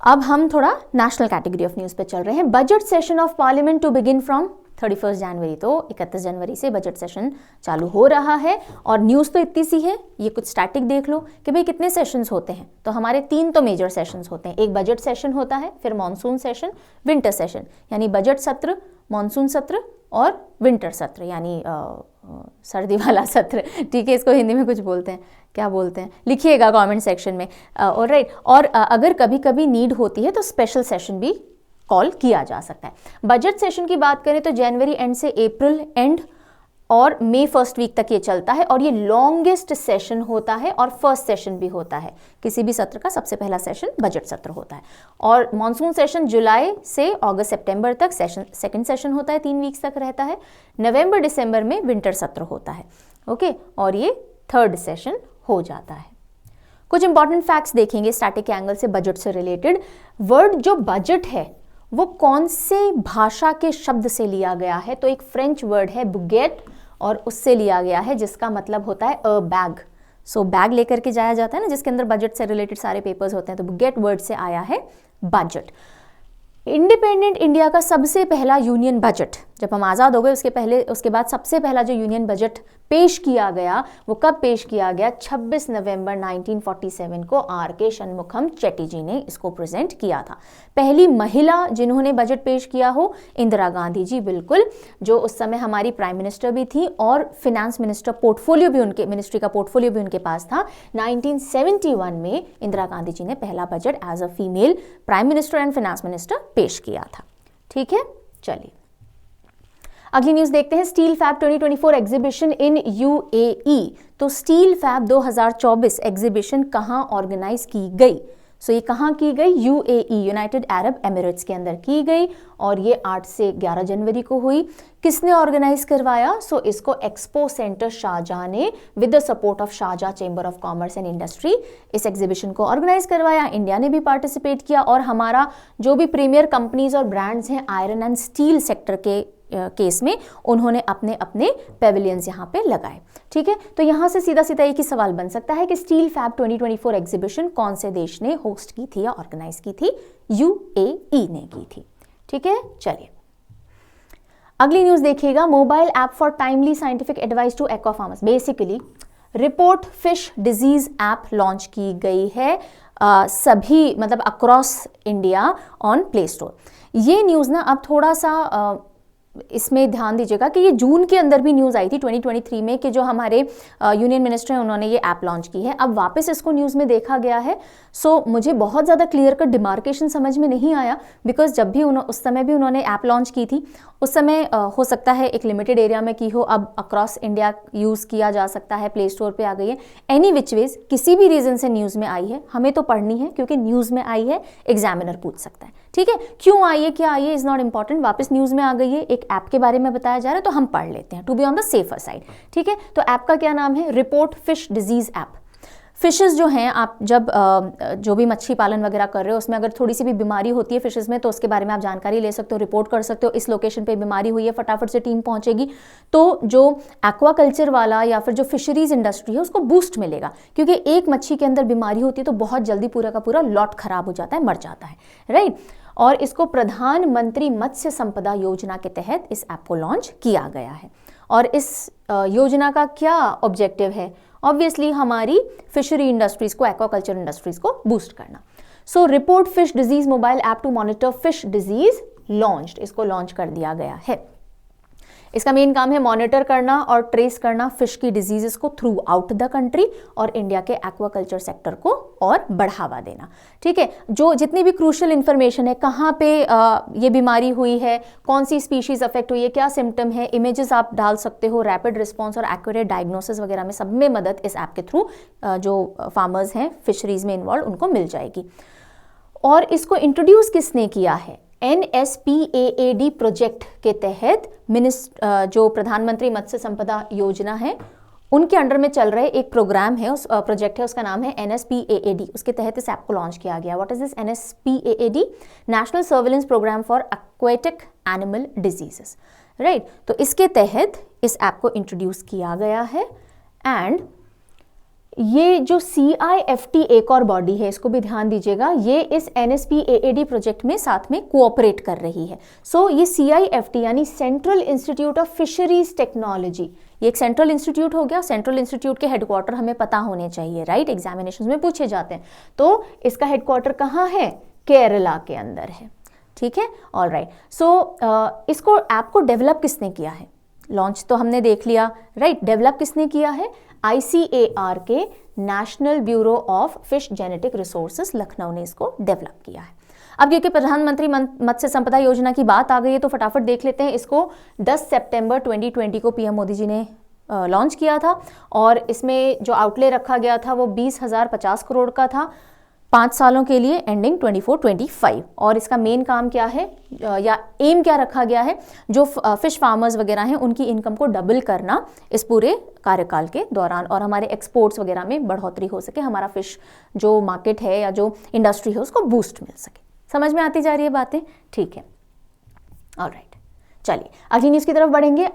S1: अब हम थोड़ा नेशनल कैटेगरी ऑफ न्यूज़ पे चल रहे हैं। Budget session of parliament to begin from 31 January, तो 31 जनवरी से बजट सेशन चालू हो रहा है। और न्यूज़ तो इतनी सी है, ये कुछ स्टैटिक देख लो कि भाई कितने सेशंस होते हैं। तो हमारे 3 तो मेजर सेशंस होते हैं, एक बजट सेशन होता है, फिर मॉनसून सेशन, विंटर सेशन, यानी बजट सत्र, मॉनसून सत्र और विंटर सत्र, यानी सर्दी वाला सत्र, ठीक है। इसको हिंदी में कुछ बोलते हैं, क्या बोलते हैं, लिखिएगा कमेंट सेक्शन में। ऑलराइट, और अगर कभी कभी नीड होती है तो स्पेशल सेशन भी कॉल किया जा सकता है। बजट सेशन की बात करें तो जनवरी एंड से अप्रैल एंड और मई फर्स्ट वीक तक ये चलता है, और ये लॉन्गेस्ट सेशन होता है और फर्स्ट सेशन भी होता है। किसी भी सत्र का सबसे पहला सेशन बजट सत्र होता है। और मॉनसून सेशन जुलाई से अगस्त सितंबर तक सेकंड सेशन होता है, 3 वीक्स तक रहता है। नवंबर दिसंबर में विंटर सत्र होता है, ओके, और ये थर्ड सेशन हो जाता है। कुछ इंपॉर्टेंट फैक्ट्स देखेंगे स्टैटिक के एंगल से बजट से रिलेटेड। वर्ड जो बजट है वो कौन से भाषा के शब्द से लिया गया है, तो एक फ्रेंच वर्ड है बुगेट, और उससे लिया गया है, जिसका मतलब होता है अ बैग। सो बैग लेकर के जाया जाता है ना, जिसके अंदर बजट से रिलेटेड सारे पेपर्स होते हैं, तो बुगेट वर्ड से आया है बजट। इंडिपेंडेंट इंडिया का सबसे पहला यूनियन बजट, जब हम आज़ाद हो गए उसके बाद सबसे पहला जो यूनियन बजट पेश किया गया, वो कब पेश किया गया? 26 नवंबर 1947 को आर.के. शनमुखम चेट्टी जी ने इसको प्रेजेंट किया था। पहली महिला जिन्होंने बजट पेश किया हो, इंदिरा गांधी जी, बिल्कुल, जो उस समय हमारी प्राइम मिनिस्टर भी थी और फिनेंस मिनिस्टर पोर्टफोलियो भी उनके, मिनिस्ट्री का पोर्टफोलियो भी उनके पास था। 1971 में इंदिरा गांधी जी ने पहला budget as a female prime minister and finance minister पेश किया था। ठीक है, चलिए अगली न्यूज देखते हैं। Steel fab 2024 exhibition in UAE. तो स्टील फैब 2024 एग्जीबिशन कहां ऑर्गेनाइज की गई? सो ये कहां की गई? यूएई, यूनाइटेड अरब एमिरेट्स के अंदर की गई, और ये 8 से 11 जनवरी को हुई। किसने ऑर्गेनाइज करवाया? सो इसको एक्सपो सेंटर शाहजहां ने विद द सपोर्ट ऑफ शाहजहां chamber of commerce and industry इस एग्जीबिशन को ऑर्गेनाइज करवाया। इंडिया ने भी पार्टिसिपेट किया, और हमारा जो भी प्रीमियर कंपनीज और ब्रांड्स हैं आयरन एंड स्टील सेक्टर के केस में, उन्होंने अपने अपने पेविलियंस यहाँ पे लगाए। ठीक है, तो यहाँ से सीधा सीधा एक ही सवाल बन सकता है कि स्टील फैब 2024 एग्जीबिशन कौन से देश ने होस्ट की थी या ऑर्गेनाइज की थी? यूएई ने की थी। ठीक है, चलिए अगली न्यूज देखिएगा। Mobile app for timely scientific advice to aqua farmers. Basically report fish disease app launch की गई है सभी, मतलब across India on Play Store. ये न्यूज़ ना अब थोड़ा सा इसमें ध्यान दीजिएगा कि ये जून के अंदर भी न्यूज़ आई थी 2023 में कि जो हमारे यूनियन मिनिस्टर हैं उन्होंने ये ऐप लॉन्च की है। अब वापस इसको न्यूज़ में देखा गया है। सो मुझे बहुत ज़्यादा क्लियर कट डिमार्केशन समझ में नहीं आया, बिकॉज जब भी उस समय भी उन्होंने ऐप लॉन्च की थी, उस समय हो सकता है एक लिमिटेड एरिया में की हो, अब अक्रॉस इंडिया यूज़ किया जा सकता है, प्ले स्टोर पर आ गई है। एनी विच वेज किसी भी रीज़न से न्यूज़ में आई है, हमें तो पढ़नी है क्योंकि न्यूज़ में आई है, एग्जामिनर पूछ सकता है। ठीक है, क्यों आई है, क्या आई है, इज़ नॉट इंपॉर्टेंट, वापस न्यूज़ में आ गई है, एक ऐप के बारे में बताया जा रहा है तो हम पढ़ लेते हैं to be on the safer side. ठीक है, तो ऐप का क्या नाम है? Report fish disease app. Fishes जो हैं, आप जब जो भी मच्छी पालन वगैरह कर रहे हो उसमें अगर थोड़ी सी भी बीमारी होती है फिशेस में, तो उसके बारे में आप जानकारी ले सकते हो, रिपोर्ट कर सकते हो, इस लोकेशन पे बीमारी हुई है, फटाफट से टीम पहुंचेगी। तो जो एक्वाकल्चर वाला या फिर जो फिशरीज इंडस्ट्री है उसको बूस्ट मिलेगा, क्योंकि एक मच्छी के अंदर बीमारी होती है तो बहुत जल्दी पूरा का पूरा लॉट खराब हो जाता है, मर जाता है, राइट। और इसको प्रधानमंत्री मत्स्य संपदा योजना के तहत इस ऐप को लॉन्च किया गया है। और इस योजना का क्या ऑब्जेक्टिव है? ऑब्वियसली हमारी फिशरी इंडस्ट्रीज को, एक्वाकल्चर इंडस्ट्रीज को बूस्ट करना। So report fish disease mobile app to monitor fish disease launched, इसको लॉन्च कर दिया गया है। इसका मेन काम है मॉनिटर करना और ट्रेस करना फिश की डिजीजेस को थ्रू आउट द कंट्री, और इंडिया के एक्वाकल्चर सेक्टर को और बढ़ावा देना। ठीक है, जो जितनी भी क्रूशियल इंफॉर्मेशन है, कहाँ पे ये बीमारी हुई है, कौन सी स्पीशीज अफेक्ट हुई है, क्या सिम्टम है, इमेजेस आप डाल सकते हो, रैपिड रिस्पॉन्स और एक्यूरेट डायग्नोसिस वगैरह में सब में मदद इस ऐप के थ्रू जो फार्मर्स हैं फिशरीज में इन्वॉल्व उनको मिल जाएगी। और इसको इंट्रोड्यूस किसने किया है? NSPAAD प्रोजेक्ट के तहत जो प्रधानमंत्री मत्स्य संपदा योजना है उनके अंडर में चल रहे एक प्रोग्राम है, उस प्रोजेक्ट है, उसका नाम है NSPAAD। उसके तहत इस ऐप को लॉन्च किया गया। What is this NSPAAD? National surveillance programme for aquatic animal diseases, right. तो इसके तहत इस ऐप को इंट्रोड्यूस किया गया है। एंड ये जो CIFT एक और बॉडी है, इसको भी ध्यान दीजिएगा, ये इस NSP-AAD प्रोजेक्ट में साथ में कोऑपरेट कर रही है। सो ये CIFT यानी central institute of fisheries technology, ये एक सेंट्रल इंस्टीट्यूट हो गया। सेंट्रल इंस्टीट्यूट के हेडक्वार्टर हमें पता होने चाहिए, राइट, एग्जामिनेशन में पूछे जाते हैं। तो इसका हेडक्वार्टर कहाँ है? केरला के अंदर है, ठीक है, ऑलराइट। सो इसको ऐप को डेवलप किसने किया है? लॉन्च तो हमने देख लिया, राइट, डेवलप किसने किया है? ICAR के national bureau of fish genetic resources Lucknow ने इसको डेवलप किया है। अब क्योंकि प्रधानमंत्री मत्स्य संपदा योजना की बात आ गई है तो फटाफट देख लेते हैं इसको। 10 सितंबर 2020 को PM मोदी जी ने लॉन्च किया था और इसमें जो आउटले रखा गया था वो 20,050 करोड़ का था 5 सालों के लिए, एंडिंग 24-25। और इसका मेन काम क्या है या एम क्या रखा गया है? जो फिश फार्मर्स वगैरह हैं उनकी इनकम को डबल करना इस पूरे कार्यकाल के दौरान, और हमारे एक्सपोर्ट्स वगैरह में बढ़ोतरी हो सके, हमारा फिश जो मार्केट है या जो इंडस्ट्री है उसको बूस्ट मिल सके। समझ में आती जा रही है बातें? ठीक है, ऑलराइट, चलिए अगली न्यूज़ की तरफ बढ़ेंगे।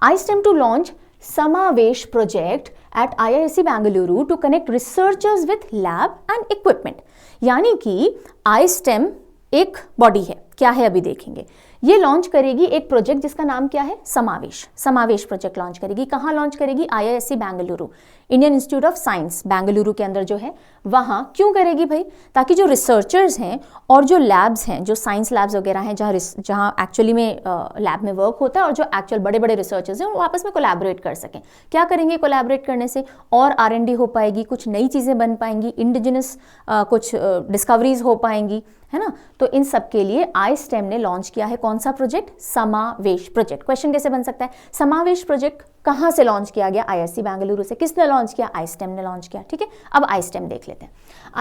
S1: iSTEM to launch Samavesh project at IISc Bengaluru to connect researchers with lab and equipment. यानी कि iSTEM एक बॉडी है, क्या है अभी देखेंगे। ये लॉन्च करेगी एक प्रोजेक्ट जिसका नाम क्या है? समावेश प्रोजेक्ट लॉन्च करेगी। कहाँ लॉन्च करेगी? IISc Bengaluru, Indian institute of science Bengaluru के अंदर जो है वहाँ। क्यों करेगी भाई? ताकि जो रिसर्चर्स हैं और जो लैब्स हैं, जो साइंस लैब्स वगैरह हैं जहाँ एक्चुअली में लैब में वर्क होता है, और जो एक्चुअल बड़े बड़े रिसर्चर्स हैं वो आपस में कोलैबोरेट कर सकें। क्या करेंगे कोलैबोरेट करने से? और R&D हो पाएगी, कुछ नई चीज़ें बन पाएंगी, इंडिजिनस कुछ डिस्कवरीज हो पाएंगी, है ना। तो इन सब के लिए iSTEM ने लॉन्च किया है कौन सा प्रोजेक्ट? समावेश प्रोजेक्ट। क्वेश्चन कैसे बन सकता है? समावेश प्रोजेक्ट कहाँ से लॉन्च किया गया? IISc बेंगलुरु से। किसने लॉन्च किया? iSTEM ने लॉन्च किया, ठीक है। अब iSTEM देख लेते हैं।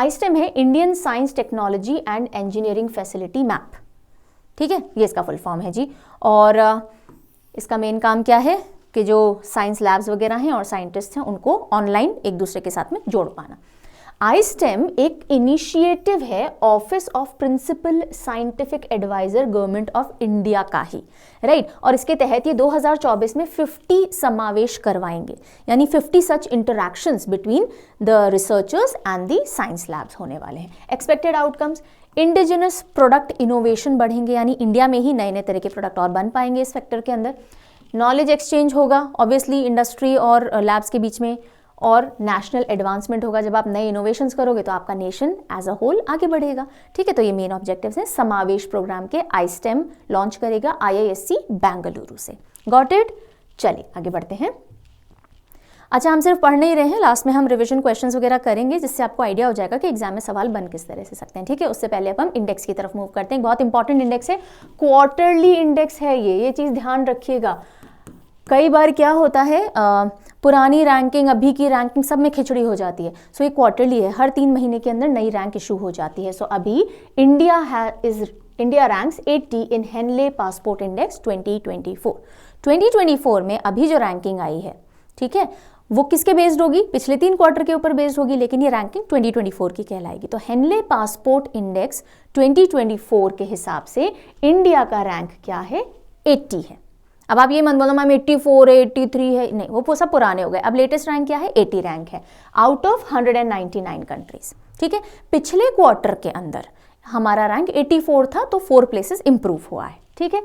S1: iSTEM है Indian science technology and engineering facility map, ठीक है, ये इसका फुल फॉर्म है जी। और इसका मेन काम क्या है कि जो साइंस लैब्स वगैरह हैं और साइंटिस्ट हैं उनको ऑनलाइन एक दूसरे के साथ में जोड़ पाना। iSTEM एक इनिशिएटिव है office of principal scientific adviser government of India का ही, राइट। और इसके तहत ये 2024 में 50 समावेश करवाएंगे, यानी 50 such interactions between the researchers and the science labs होने वाले हैं। Expected outcomes, indigenous product innovation बढ़ेंगे, यानी इंडिया में ही नए नए तरह के प्रोडक्ट और बन पाएंगे इस सेक्टर के अंदर। नॉलेज एक्सचेंज होगा ऑब्वियसली इंडस्ट्री और लैब्स के बीच में, और नेशनल एडवांसमेंट होगा। जब आप नए इनोवेशंस करोगे तो आपका नेशन एज अ होल आगे बढ़ेगा, ठीक है। तो ये मेन ऑब्जेक्टिव्स हैं समावेश प्रोग्राम के। iSTEM लॉन्च करेगा IISc बेंगलुरु से। Got it? चलिए आगे बढ़ते हैं। अच्छा, हम सिर्फ पढ़ नहीं रहे हैं, लास्ट में हम रिवीजन क्वेश्चंस वगैरह करेंगे जिससे आपको आइडिया हो जाएगा कि एग्जाम में सवाल बन किस तरह से सकते हैं, ठीक है। उससे पहले अब हम इंडेक्स की तरफ मूव करते हैं। बहुत इंपॉर्टेंट इंडेक्स है, क्वार्टरली इंडेक्स है ये चीज़ ध्यान रखिएगा। कई बार क्या होता है पुरानी रैंकिंग अभी की रैंकिंग सब में खिचड़ी हो जाती है। सो ये क्वार्टरली है, हर 3 महीने के अंदर नई रैंक इशू हो जाती है। सो अभी इंडिया रैंक्स 80 इन हेनले पासपोर्ट इंडेक्स 2024 में अभी जो रैंकिंग आई है, ठीक है, वो किसके बेस्ड होगी? पिछले 3 क्वार्टर के ऊपर बेस्ड होगी, लेकिन ये रैंकिंग 2024 की कहलाएगी। तो हेनले पासपोर्ट इंडेक्स 2024 के हिसाब से इंडिया का रैंक क्या है? 80 है। अब आप ये मत बोलो मैम 84 है, 83 है, नहीं, वो सब पुराने हो गए। अब लेटेस्ट रैंक क्या है? 80 रैंक है आउट ऑफ 199 कंट्रीज, ठीक है। पिछले क्वार्टर के अंदर हमारा रैंक 84 था, तो 4 प्लेसेस इंप्रूव हुआ है, ठीक है।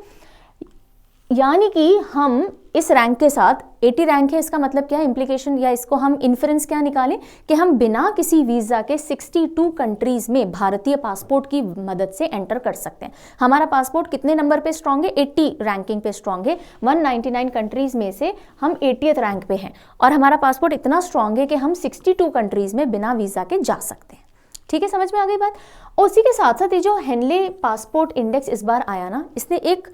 S1: यानी कि हम इस रैंक के साथ 80 रैंक है, इसका मतलब क्या है? इंप्लीकेशन या इसको हम इन्फ्रेंस क्या निकालें कि हम बिना किसी वीज़ा के 62 कंट्रीज़ में भारतीय पासपोर्ट की मदद से एंटर कर सकते हैं। हमारा पासपोर्ट कितने नंबर पे स्ट्रांग है? 80 रैंकिंग पे स्ट्रांग है। 199 कंट्रीज़ में से हम 80th रैंक पे हैं और हमारा पासपोर्ट इतना स्ट्रांग है कि हम 62 कंट्रीज़ में बिना वीज़ा के जा सकते हैं, ठीक है। समझ में आ गई बात? उसी के साथ साथ ये जो हेनले पासपोर्ट इंडेक्स इस बार आया ना, इसने एक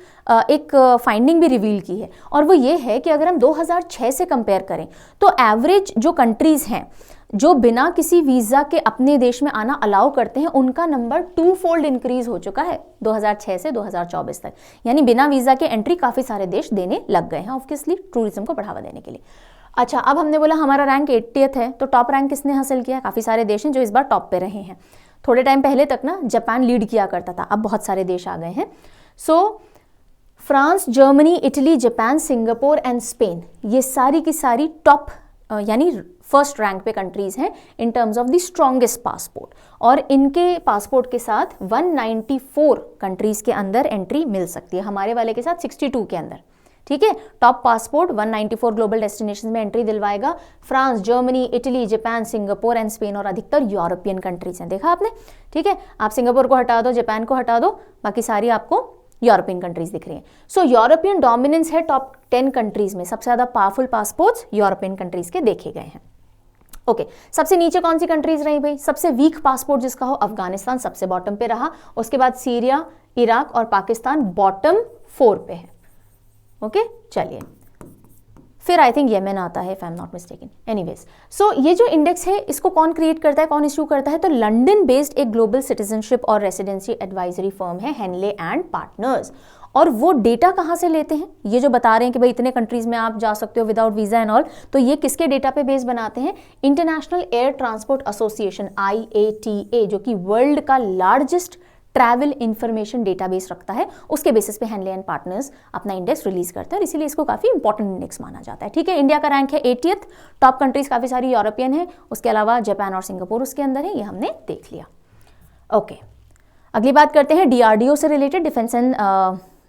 S1: फाइंडिंग भी रिवील की है, और वो ये है कि अगर हम 2006 से कंपेयर करें तो एवरेज जो कंट्रीज़ हैं जो बिना किसी वीज़ा के अपने देश में आना अलाउ करते हैं, उनका नंबर 2-fold इंक्रीज हो चुका है 2006 से 2024 तक। यानी बिना वीज़ा के एंट्री काफ़ी सारे देश देने लग गए हैं, ऑब्वियसली टूरिज्म को बढ़ावा देने के लिए। अच्छा, अब हमने बोला हमारा रैंक 80th है, तो टॉप रैंक किसने हासिल किया? काफ़ी सारे देश हैं जो इस बार टॉप पे रहे हैं। थोड़े टाइम पहले तक ना जापान लीड किया करता था, अब बहुत सारे देश आ गए हैं। सो France, Germany, Italy, Japan, Singapore and Spain, ये सारी की सारी टॉप यानी फर्स्ट रैंक पे कंट्रीज हैं in terms of the strongest passport, और इनके पासपोर्ट के साथ 194 कंट्रीज के अंदर एंट्री मिल सकती है, हमारे वाले के साथ 62 के अंदर। ठीक है, टॉप पासपोर्ट 194 ग्लोबल डेस्टिनेशन में एंट्री दिलवाएगा। France, Germany, Italy, Japan, Singapore and Spain और अधिकतर यूरोपियन कंट्रीज हैं। देखा आपने? ठीक है, आप सिंगापुर को हटा दो, जापान को हटा दो, बाकी सारी आपको यूरोपियन कंट्रीज दिख रही हैं। सो यूरोपियन डोमिनेंस है टॉप 10 कंट्रीज में, सबसे ज्यादा पावरफुल पासपोर्ट्स यूरोपियन कंट्रीज के देखे गए हैं। ओके, सबसे नीचे कौन सी कंट्रीज रही भाई? सबसे वीक पासपोर्ट जिसका हो, अफगानिस्तान सबसे बॉटम पे रहा, उसके बाद सीरिया, इराक और पाकिस्तान बॉटम 4 पे है। ओके, चलिए फिर आई थिंक येमेन आता है if I am not mistaken. Anyways, so ये जो इंडेक्स है इसको कौन क्रिएट करता है, कौन इशू करता है? तो लंदन बेस्ड एक ग्लोबल सिटीजनशिप और रेसिडेंसी एडवाइजरी फर्म है, हेनले एंड पार्टनर्स। और वो डेटा कहाँ से लेते हैं? ये जो बता रहे हैं कि भाई इतने कंट्रीज में आप जा सकते हो विदाउट वीजा एंड ऑल, तो ये किसके डेटा पे बेस बनाते हैं? International air transport association IATA, जो कि वर्ल्ड का लार्जेस्ट ट्रैवल इंफॉर्मेशन डेटाबेस रखता है, उसके बेसिस पे हेनले एंड पार्टनर्स अपना इंडेक्स रिलीज करते हैं, और इसीलिए इसको काफी इंपॉर्टेंट इंडेक्स माना जाता है। ठीक है, इंडिया का रैंक है 80th, टॉप कंट्रीज काफी सारी यूरोपियन है, उसके अलावा जापान और सिंगापुर उसके अंदर है, ये हमने देख लिया। ओके, अगली बात करते हैं DRDO से रिलेटेड,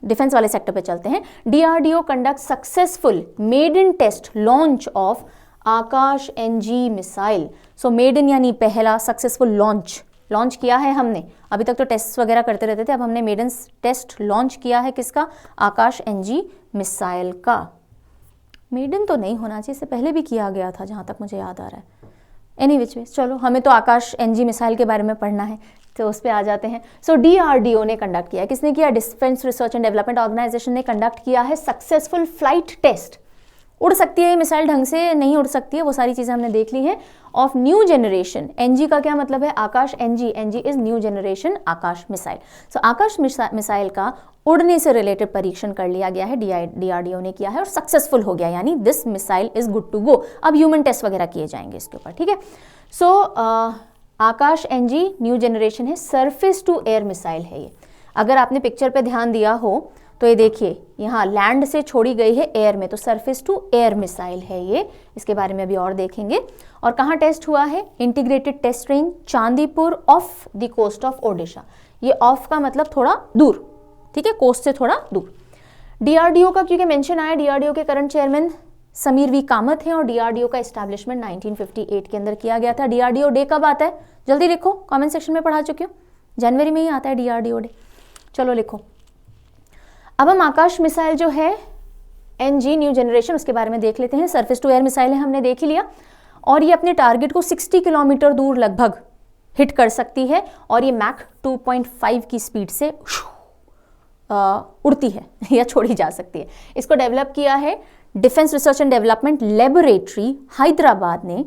S1: डिफेंस वाले सेक्टर पे चलते हैं। DRDO conduct successful maiden test launch of Akash NG missile. So maiden यानी पहला, सक्सेसफुल लॉन्च किया है हमने, अभी तक तो टेस्ट वगैरह करते रहते थे, अब हमने मेडन टेस्ट लॉन्च किया है किसका? आकाश NG मिसाइल का। मेडन तो नहीं होना चाहिए, इससे पहले भी किया गया था जहां तक मुझे याद आ रहा है। एनीवेज, चलो हमें तो आकाश NG मिसाइल के बारे में पढ़ना है, तो उस पर आ जाते हैं। सो DRDO ने कंडक्ट किया, किसने किया? Defence research and development organisation ने कंडक्ट किया है सक्सेसफुल फ्लाइट टेस्ट। उड़ सकती है ये मिसाइल, ढंग से नहीं उड़ सकती है, वो सारी चीजें हमने देख ली हैं। ऑफ न्यू जनरेशन, NG का क्या मतलब है? आकाश NG is new generation Akash missile. So Akash missile का उड़ने से रिलेटेड परीक्षण कर लिया गया है, DRDO ने किया है और सक्सेसफुल हो गया, यानी this missile is good to go. अब ह्यूमन टेस्ट वगैरह किए जाएंगे इसके ऊपर। ठीक है, सो आकाश NG न्यू जनरेशन है, सरफेस टू एयर मिसाइल है ये। अगर आपने पिक्चर पे ध्यान दिया हो तो ये देखिए, यहाँ लैंड से छोड़ी गई है एयर में, तो सरफेस टू एयर मिसाइल है ये, इसके बारे में अभी और देखेंगे। और कहाँ टेस्ट हुआ है? Integrated test range Chandipur off the coast of Odisha. ये ऑफ का मतलब थोड़ा दूर, ठीक है, कोस्ट से थोड़ा दूर। DRDO का क्योंकि मेंशन आया, DRDO के current chairman Sameer V Kamat हैं, और DRDO का एस्टैब्लिशमेंट 1958 के अंदर किया गया था। DRDO डे कब आता है? जल्दी लिखो, कमेंट सेक्शन में पढ़ा चुके हो, जनवरी में ही आता है DRDO डे। चलो लिखो। अब हम आकाश मिसाइल जो है NG न्यू जनरेशन, उसके बारे में देख लेते हैं। सरफेस टू एयर मिसाइल है, हमने देख ही लिया, और ये अपने टारगेट को 60 किलोमीटर दूर लगभग हिट कर सकती है, और ये मैक 2.5 की स्पीड से उड़ती है या छोड़ी जा सकती है। इसको डेवलप किया है defence research and development laboratory Hyderabad ने।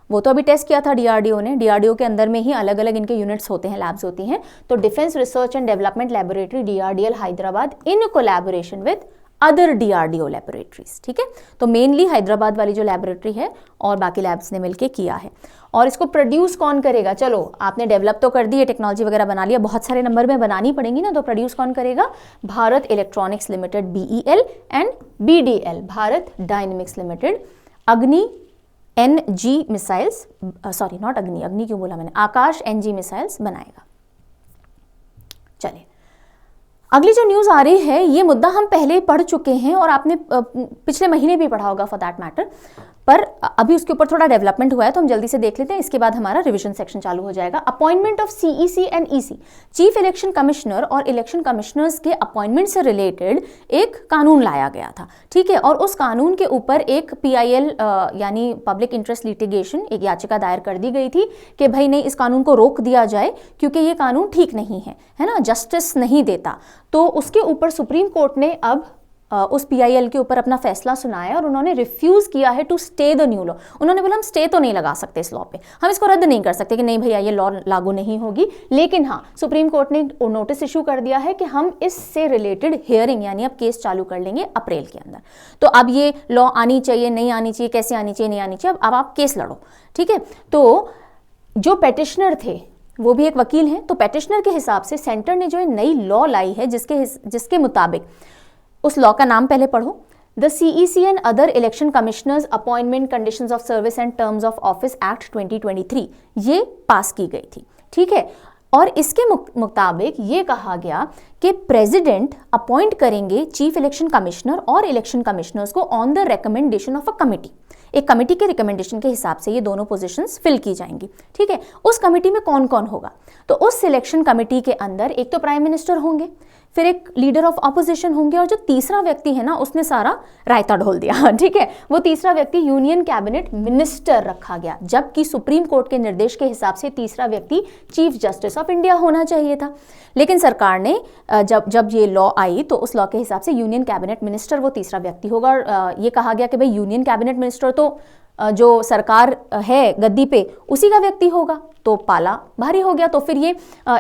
S1: वो तो अभी टेस्ट किया था DRDO ने। DRDO के अंदर में ही अलग अलग इनके यूनिट्स होते हैं, लैब्स होती हैं। तो defence research and development laboratory DRDL Hyderabad in collaboration with other DRDO laboratories. ठीक है, तो मेनली हैदराबाद वाली जो लेबोरेटरी है और बाकी लैब्स ने मिलकर किया है। और इसको प्रोड्यूस कौन करेगा? चलो आपने डेवलप तो कर दी है, टेक्नोलॉजी वगैरह बना लिया, बहुत सारे नंबर में बनानी पड़ेंगी ना, तो प्रोड्यूस कौन करेगा? Bharat electronics limited BEL and BDL Bharat dynamics limited. अग्नि NG मिसाइल्स, सॉरी नॉट अग्नि क्यों बोला मैंने, आकाश NG मिसाइल्स बनाएगा। चलिए, अगली जो न्यूज आ रही है, ये मुद्दा हम पहले पढ़ चुके हैं और आपने पिछले महीने भी पढ़ा होगा फॉर दैट मैटर, पर अभी उसके ऊपर थोड़ा डेवलपमेंट हुआ है, तो हम जल्दी से देख लेते हैं, इसके बाद हमारा रिवीजन सेक्शन चालू हो जाएगा। Appointment of CEC and EC, chief election commissioner और इलेक्शन कमिश्नर्स के अपॉइंटमेंट से रिलेटेड एक कानून लाया गया था। ठीक है, और उस कानून के ऊपर एक PIL यानी पब्लिक इंटरेस्ट लिटिगेशन, एक याचिका दायर कर दी गई थी कि भाई नहीं, इस कानून को रोक दिया जाए क्योंकि ये कानून ठीक नहीं है ना, जस्टिस नहीं देता। तो उसके ऊपर सुप्रीम कोर्ट ने अब उस PIL के ऊपर अपना फैसला सुनाया और उन्होंने रिफ्यूज किया है to stay the new law. उन्होंने बोला हम स्टे तो नहीं लगा सकते इस लॉ पे, हम इसको रद्द नहीं कर सकते कि नहीं भैया ये लॉ लागू नहीं होगी, लेकिन हाँ सुप्रीम कोर्ट ने नोटिस इशू कर दिया है कि हम इससे रिलेटेड हियरिंग यानी अब केस चालू कर लेंगे अप्रैल के अंदर। तो अब ये लॉ आनी चाहिए, नहीं आनी चाहिए, कैसे आनी चाहिए, नहीं आनी चाहिए, अब आप केस लड़ो। ठीक है, तो जो पेटिशनर थे वो भी एक वकील हैं, तो पेटिशनर के हिसाब से सेंटर ने जो नई लॉ लाई है जिसके मुताबिक, उस लॉ का नाम पहले पढ़ो, the CEC and other election commissioners appointment conditions of service and terms of office act 2023 ये पास की गई थी, ठीक है। और इसके मुताबिक ये कहा गया कि प्रेसिडेंट अपॉइंट करेंगे चीफ इलेक्शन कमिश्नर और इलेक्शन कमिश्नर्स को on the recommendation of a committee. एक कमिटी के रिकमेंडेशन के हिसाब से ये दोनों पोजीशंस फिल की जाएंगी, ठीक है। उस कमिटी में कौन कौन होगा, तो उस सिलेक्शन कमिटी के अंदर एक तो प्राइम मिनिस्टर होंगे, फिर एक लीडर ऑफ ऑपोजिशन होंगे, और जो तीसरा व्यक्ति है ना उसने सारा रायता ढोल दिया, ठीक है, वो तीसरा व्यक्ति यूनियन कैबिनेट मिनिस्टर रखा गया, जबकि सुप्रीम कोर्ट के निर्देश के हिसाब से तीसरा व्यक्ति चीफ जस्टिस ऑफ इंडिया होना चाहिए था। लेकिन सरकार ने जब ये लॉ आई तो उस लॉ के हिसाब से यूनियन कैबिनेट मिनिस्टर वो तीसरा व्यक्ति होगा। ये कहा गया कि भाई यूनियन कैबिनेट मिनिस्टर तो जो सरकार है गद्दी पे उसी का व्यक्ति होगा, तो पाला भारी हो गया। तो फिर ये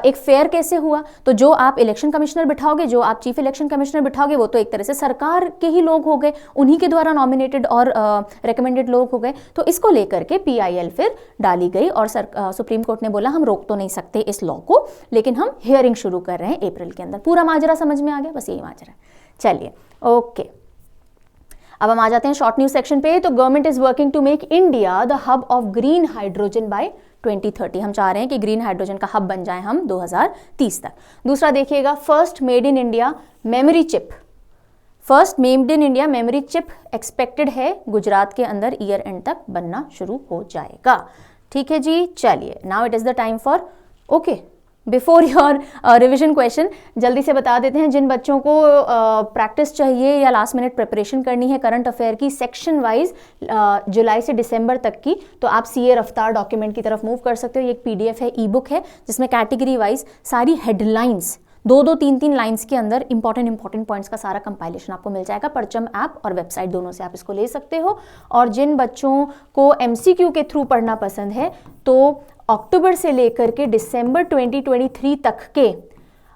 S1: एक फेयर कैसे हुआ, तो जो आप इलेक्शन कमिश्नर बिठाओगे, जो आप चीफ इलेक्शन कमिश्नर बिठाओगे, वो तो एक तरह से सरकार के ही लोग हो गए, उन्हीं के द्वारा नॉमिनेटेड और रिकमेंडेड लोग हो गए। तो इसको लेकर के PIL फिर डाली गई और सुप्रीम कोर्ट ने बोला हम रोक तो नहीं सकते इस लॉ को, लेकिन हम हियरिंग शुरू कर रहे हैं अप्रैल के अंदर। पूरा माजरा समझ में आ गया, बस यही माजरा। चलिए ओके, अब हम आ जाते हैं शॉर्ट न्यूज सेक्शन पे। तो government is working to make India the hub of green hydrogen by 2030। हम चाह रहे हैं कि ग्रीन हाइड्रोजन का हब बन जाए हम 2030 तक। दूसरा देखिएगा, first made in India memory chip, first made in India memory chip expected है गुजरात के अंदर ईयर एंड तक बनना शुरू हो जाएगा, ठीक है जी। चलिए, now it is the time for okay before your revision question, जल्दी से बता देते हैं जिन बच्चों को प्रैक्टिस चाहिए या लास्ट मिनट प्रिपरेशन करनी है करंट अफेयर की सेक्शन वाइज जुलाई से दिसंबर तक की, तो आप CA रफ्तार डॉक्यूमेंट की तरफ मूव कर सकते हो। ये एक PDF है, ई-बुक है, जिसमें कैटेगरी वाइज सारी हेडलाइंस 2-2, 3-3 लाइंस के अंदर इंपॉर्टेंट पॉइंट्स का सारा कंपाइलेशन आपको मिल जाएगा। परचम ऐप और वेबसाइट दोनों से आप इसको ले सकते हो। और जिन बच्चों को MCQ के थ्रू पढ़ना पसंद है, तो अक्टूबर से लेकर के दिसंबर 2023 तक के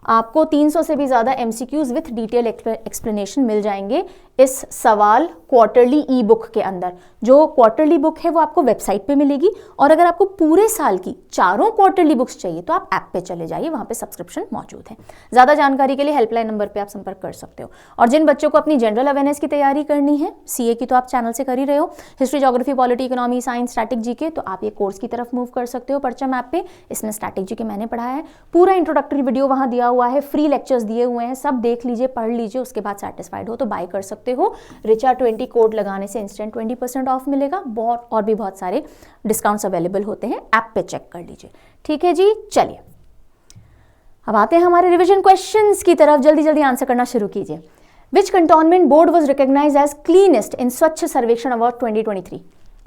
S1: आपको 300 से भी ज़्यादा MCQs विथ डिटेल एक्सप्लेनेशन मिल जाएंगे इस सवाल क्वार्टरली ई-बुक के अंदर। जो क्वार्टरली बुक है वो आपको वेबसाइट पे मिलेगी, और अगर आपको पूरे साल की चारों क्वार्टरली बुक्स चाहिए तो आप ऐप पे चले जाइए, वहाँ पे सब्सक्रिप्शन मौजूद है। ज़्यादा जानकारी के लिए हेल्पलाइन नंबर पे आप संपर्क कर सकते हो। और जिन बच्चों को अपनी जनरल अवेयरनेस की तैयारी करनी है, CA की तो आप चैनल से कर ही रहे हो, history, geography, polity, economy, science, static GK, तो आप ये कोर्स की तरफ मूव कर सकते हो परचम ऐप पे। इसमें स्टैटिक GK मैंने पढ़ाया है, पूरा इंट्रोडक्टरी वीडियो वहाँ दिया हुआ है, फ्री लेक्चर्स दिए हुए हैं, सब देख लीजिए, पढ़ लीजिए, उसके बाद सेटिस्फाइड हो तो बाय कर सकते हो। रिचा 20 कोड लगाने से इंस्टेंट 20% ऑफ मिलेगा। बहुत और भी बहुत सारे डिस्काउंट्स अवेलेबल होते हैं, ऐप पे चेक कर लीजिए, ठीक है जी। चलिए, अब आते हैं हमारे रिवीजन क्वेश्चंस की तरफ। जल्दी जल्दी आंसर करना शुरू कीजिए। Which cantonment board was recognised as cleanest in Swachh Survekshan award 2023?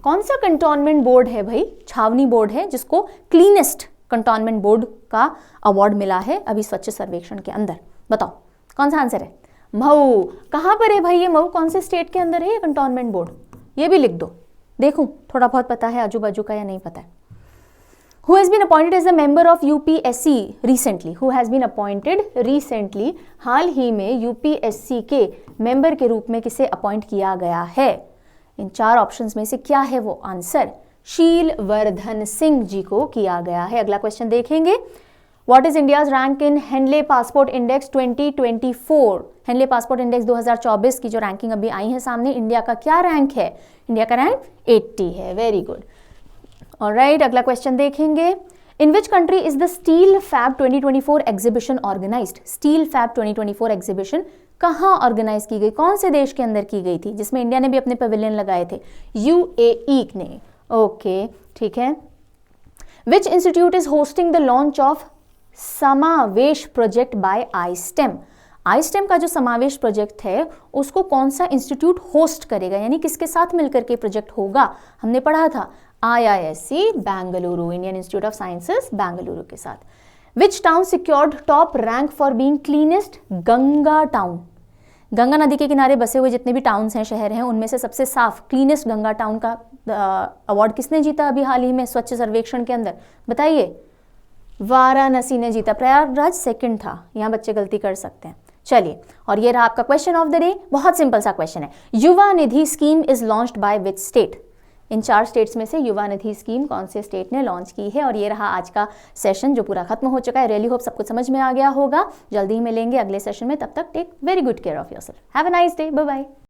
S1: कौन सा कंटोनमेंट बोर्ड है भाई? छावनी बोर्ड है जिसको क्लीनेस्ट कंटोनमेंट बोर्ड का अवार्ड मिला है अभी स्वच्छ सर्वेक्षण के अंदर। बताओ कौन सा आंसर है? मऊ। कहाँ पर है भाई ये मऊ? कौन से स्टेट के अंदर है ये कंटोनमेंट बोर्ड? ये भी लिख दो, देखूं थोड़ा बहुत पता है आजू बाजू का या नहीं पता है। Who has been appointed as a member of UPSC recently? Who has been appointed recently? हाल ही में UPSC के मेंबर के रूप में किसे अपॉइंट किया गया है? इन चार ऑप्शंस में से क्या है वो आंसर? शीलवर्धन सिंह जी को किया गया है। अगला क्वेश्चन देखेंगे। What is India's rank in Henley Passport Index 2024? Henley passport index 2024 की जो रैंकिंग अभी आई है सामने, इंडिया का क्या रैंक है? इंडिया का रैंक 80 है। Very good. ऑलराइट, अगला क्वेश्चन देखेंगे। In which country is the steel fab 2024 exhibition organised? Steel fab 2024 exhibition कहाँ ऑर्गेनाइज की गई? कौन से देश के अंदर की गई थी, जिसमें इंडिया ने भी अपने पवेलियन लगाए थे? UAE ने। ओके, ठीक है। Which institute is hosting the launch of समावेश प्रोजेक्ट बाय iSTEM? iSTEM का जो समावेश प्रोजेक्ट है उसको कौन सा इंस्टीट्यूट होस्ट करेगा, यानी किसके साथ मिलकर के प्रोजेक्ट होगा? हमने पढ़ा था IISc Bengaluru, Indian institute of sciences Bengaluru के साथ। Which town secured top rank for being cleanest? Ganga town. Ganga नदी के किनारे बसे हुए जितने भी टाउन्स हैं, शहर हैं, उनमें से सबसे साफ क्लीनेस्ट गंगा टाउन का अवार्ड किसने जीता अभी हाल ही में स्वच्छ सर्वेक्षण के अंदर? बताइए। वाराणसी ने जीता। प्रयागराज सेकंड था, यहाँ बच्चे गलती कर सकते हैं। चलिए, और ये रहा आपका क्वेश्चन ऑफ द डे। बहुत सिंपल सा क्वेश्चन है। Yuva Nidhi scheme is launched by which state? इन 4 स्टेट्स में से युवा निधि स्कीम कौन से स्टेट ने लॉन्च की है? और ये रहा आज का सेशन जो पूरा खत्म हो चुका है। रियली होप सब कुछ समझ में आ गया होगा। जल्दी ही मिलेंगे अगले सेशन में, तब तक take very good care of yourself. Have a nice day, bye bye.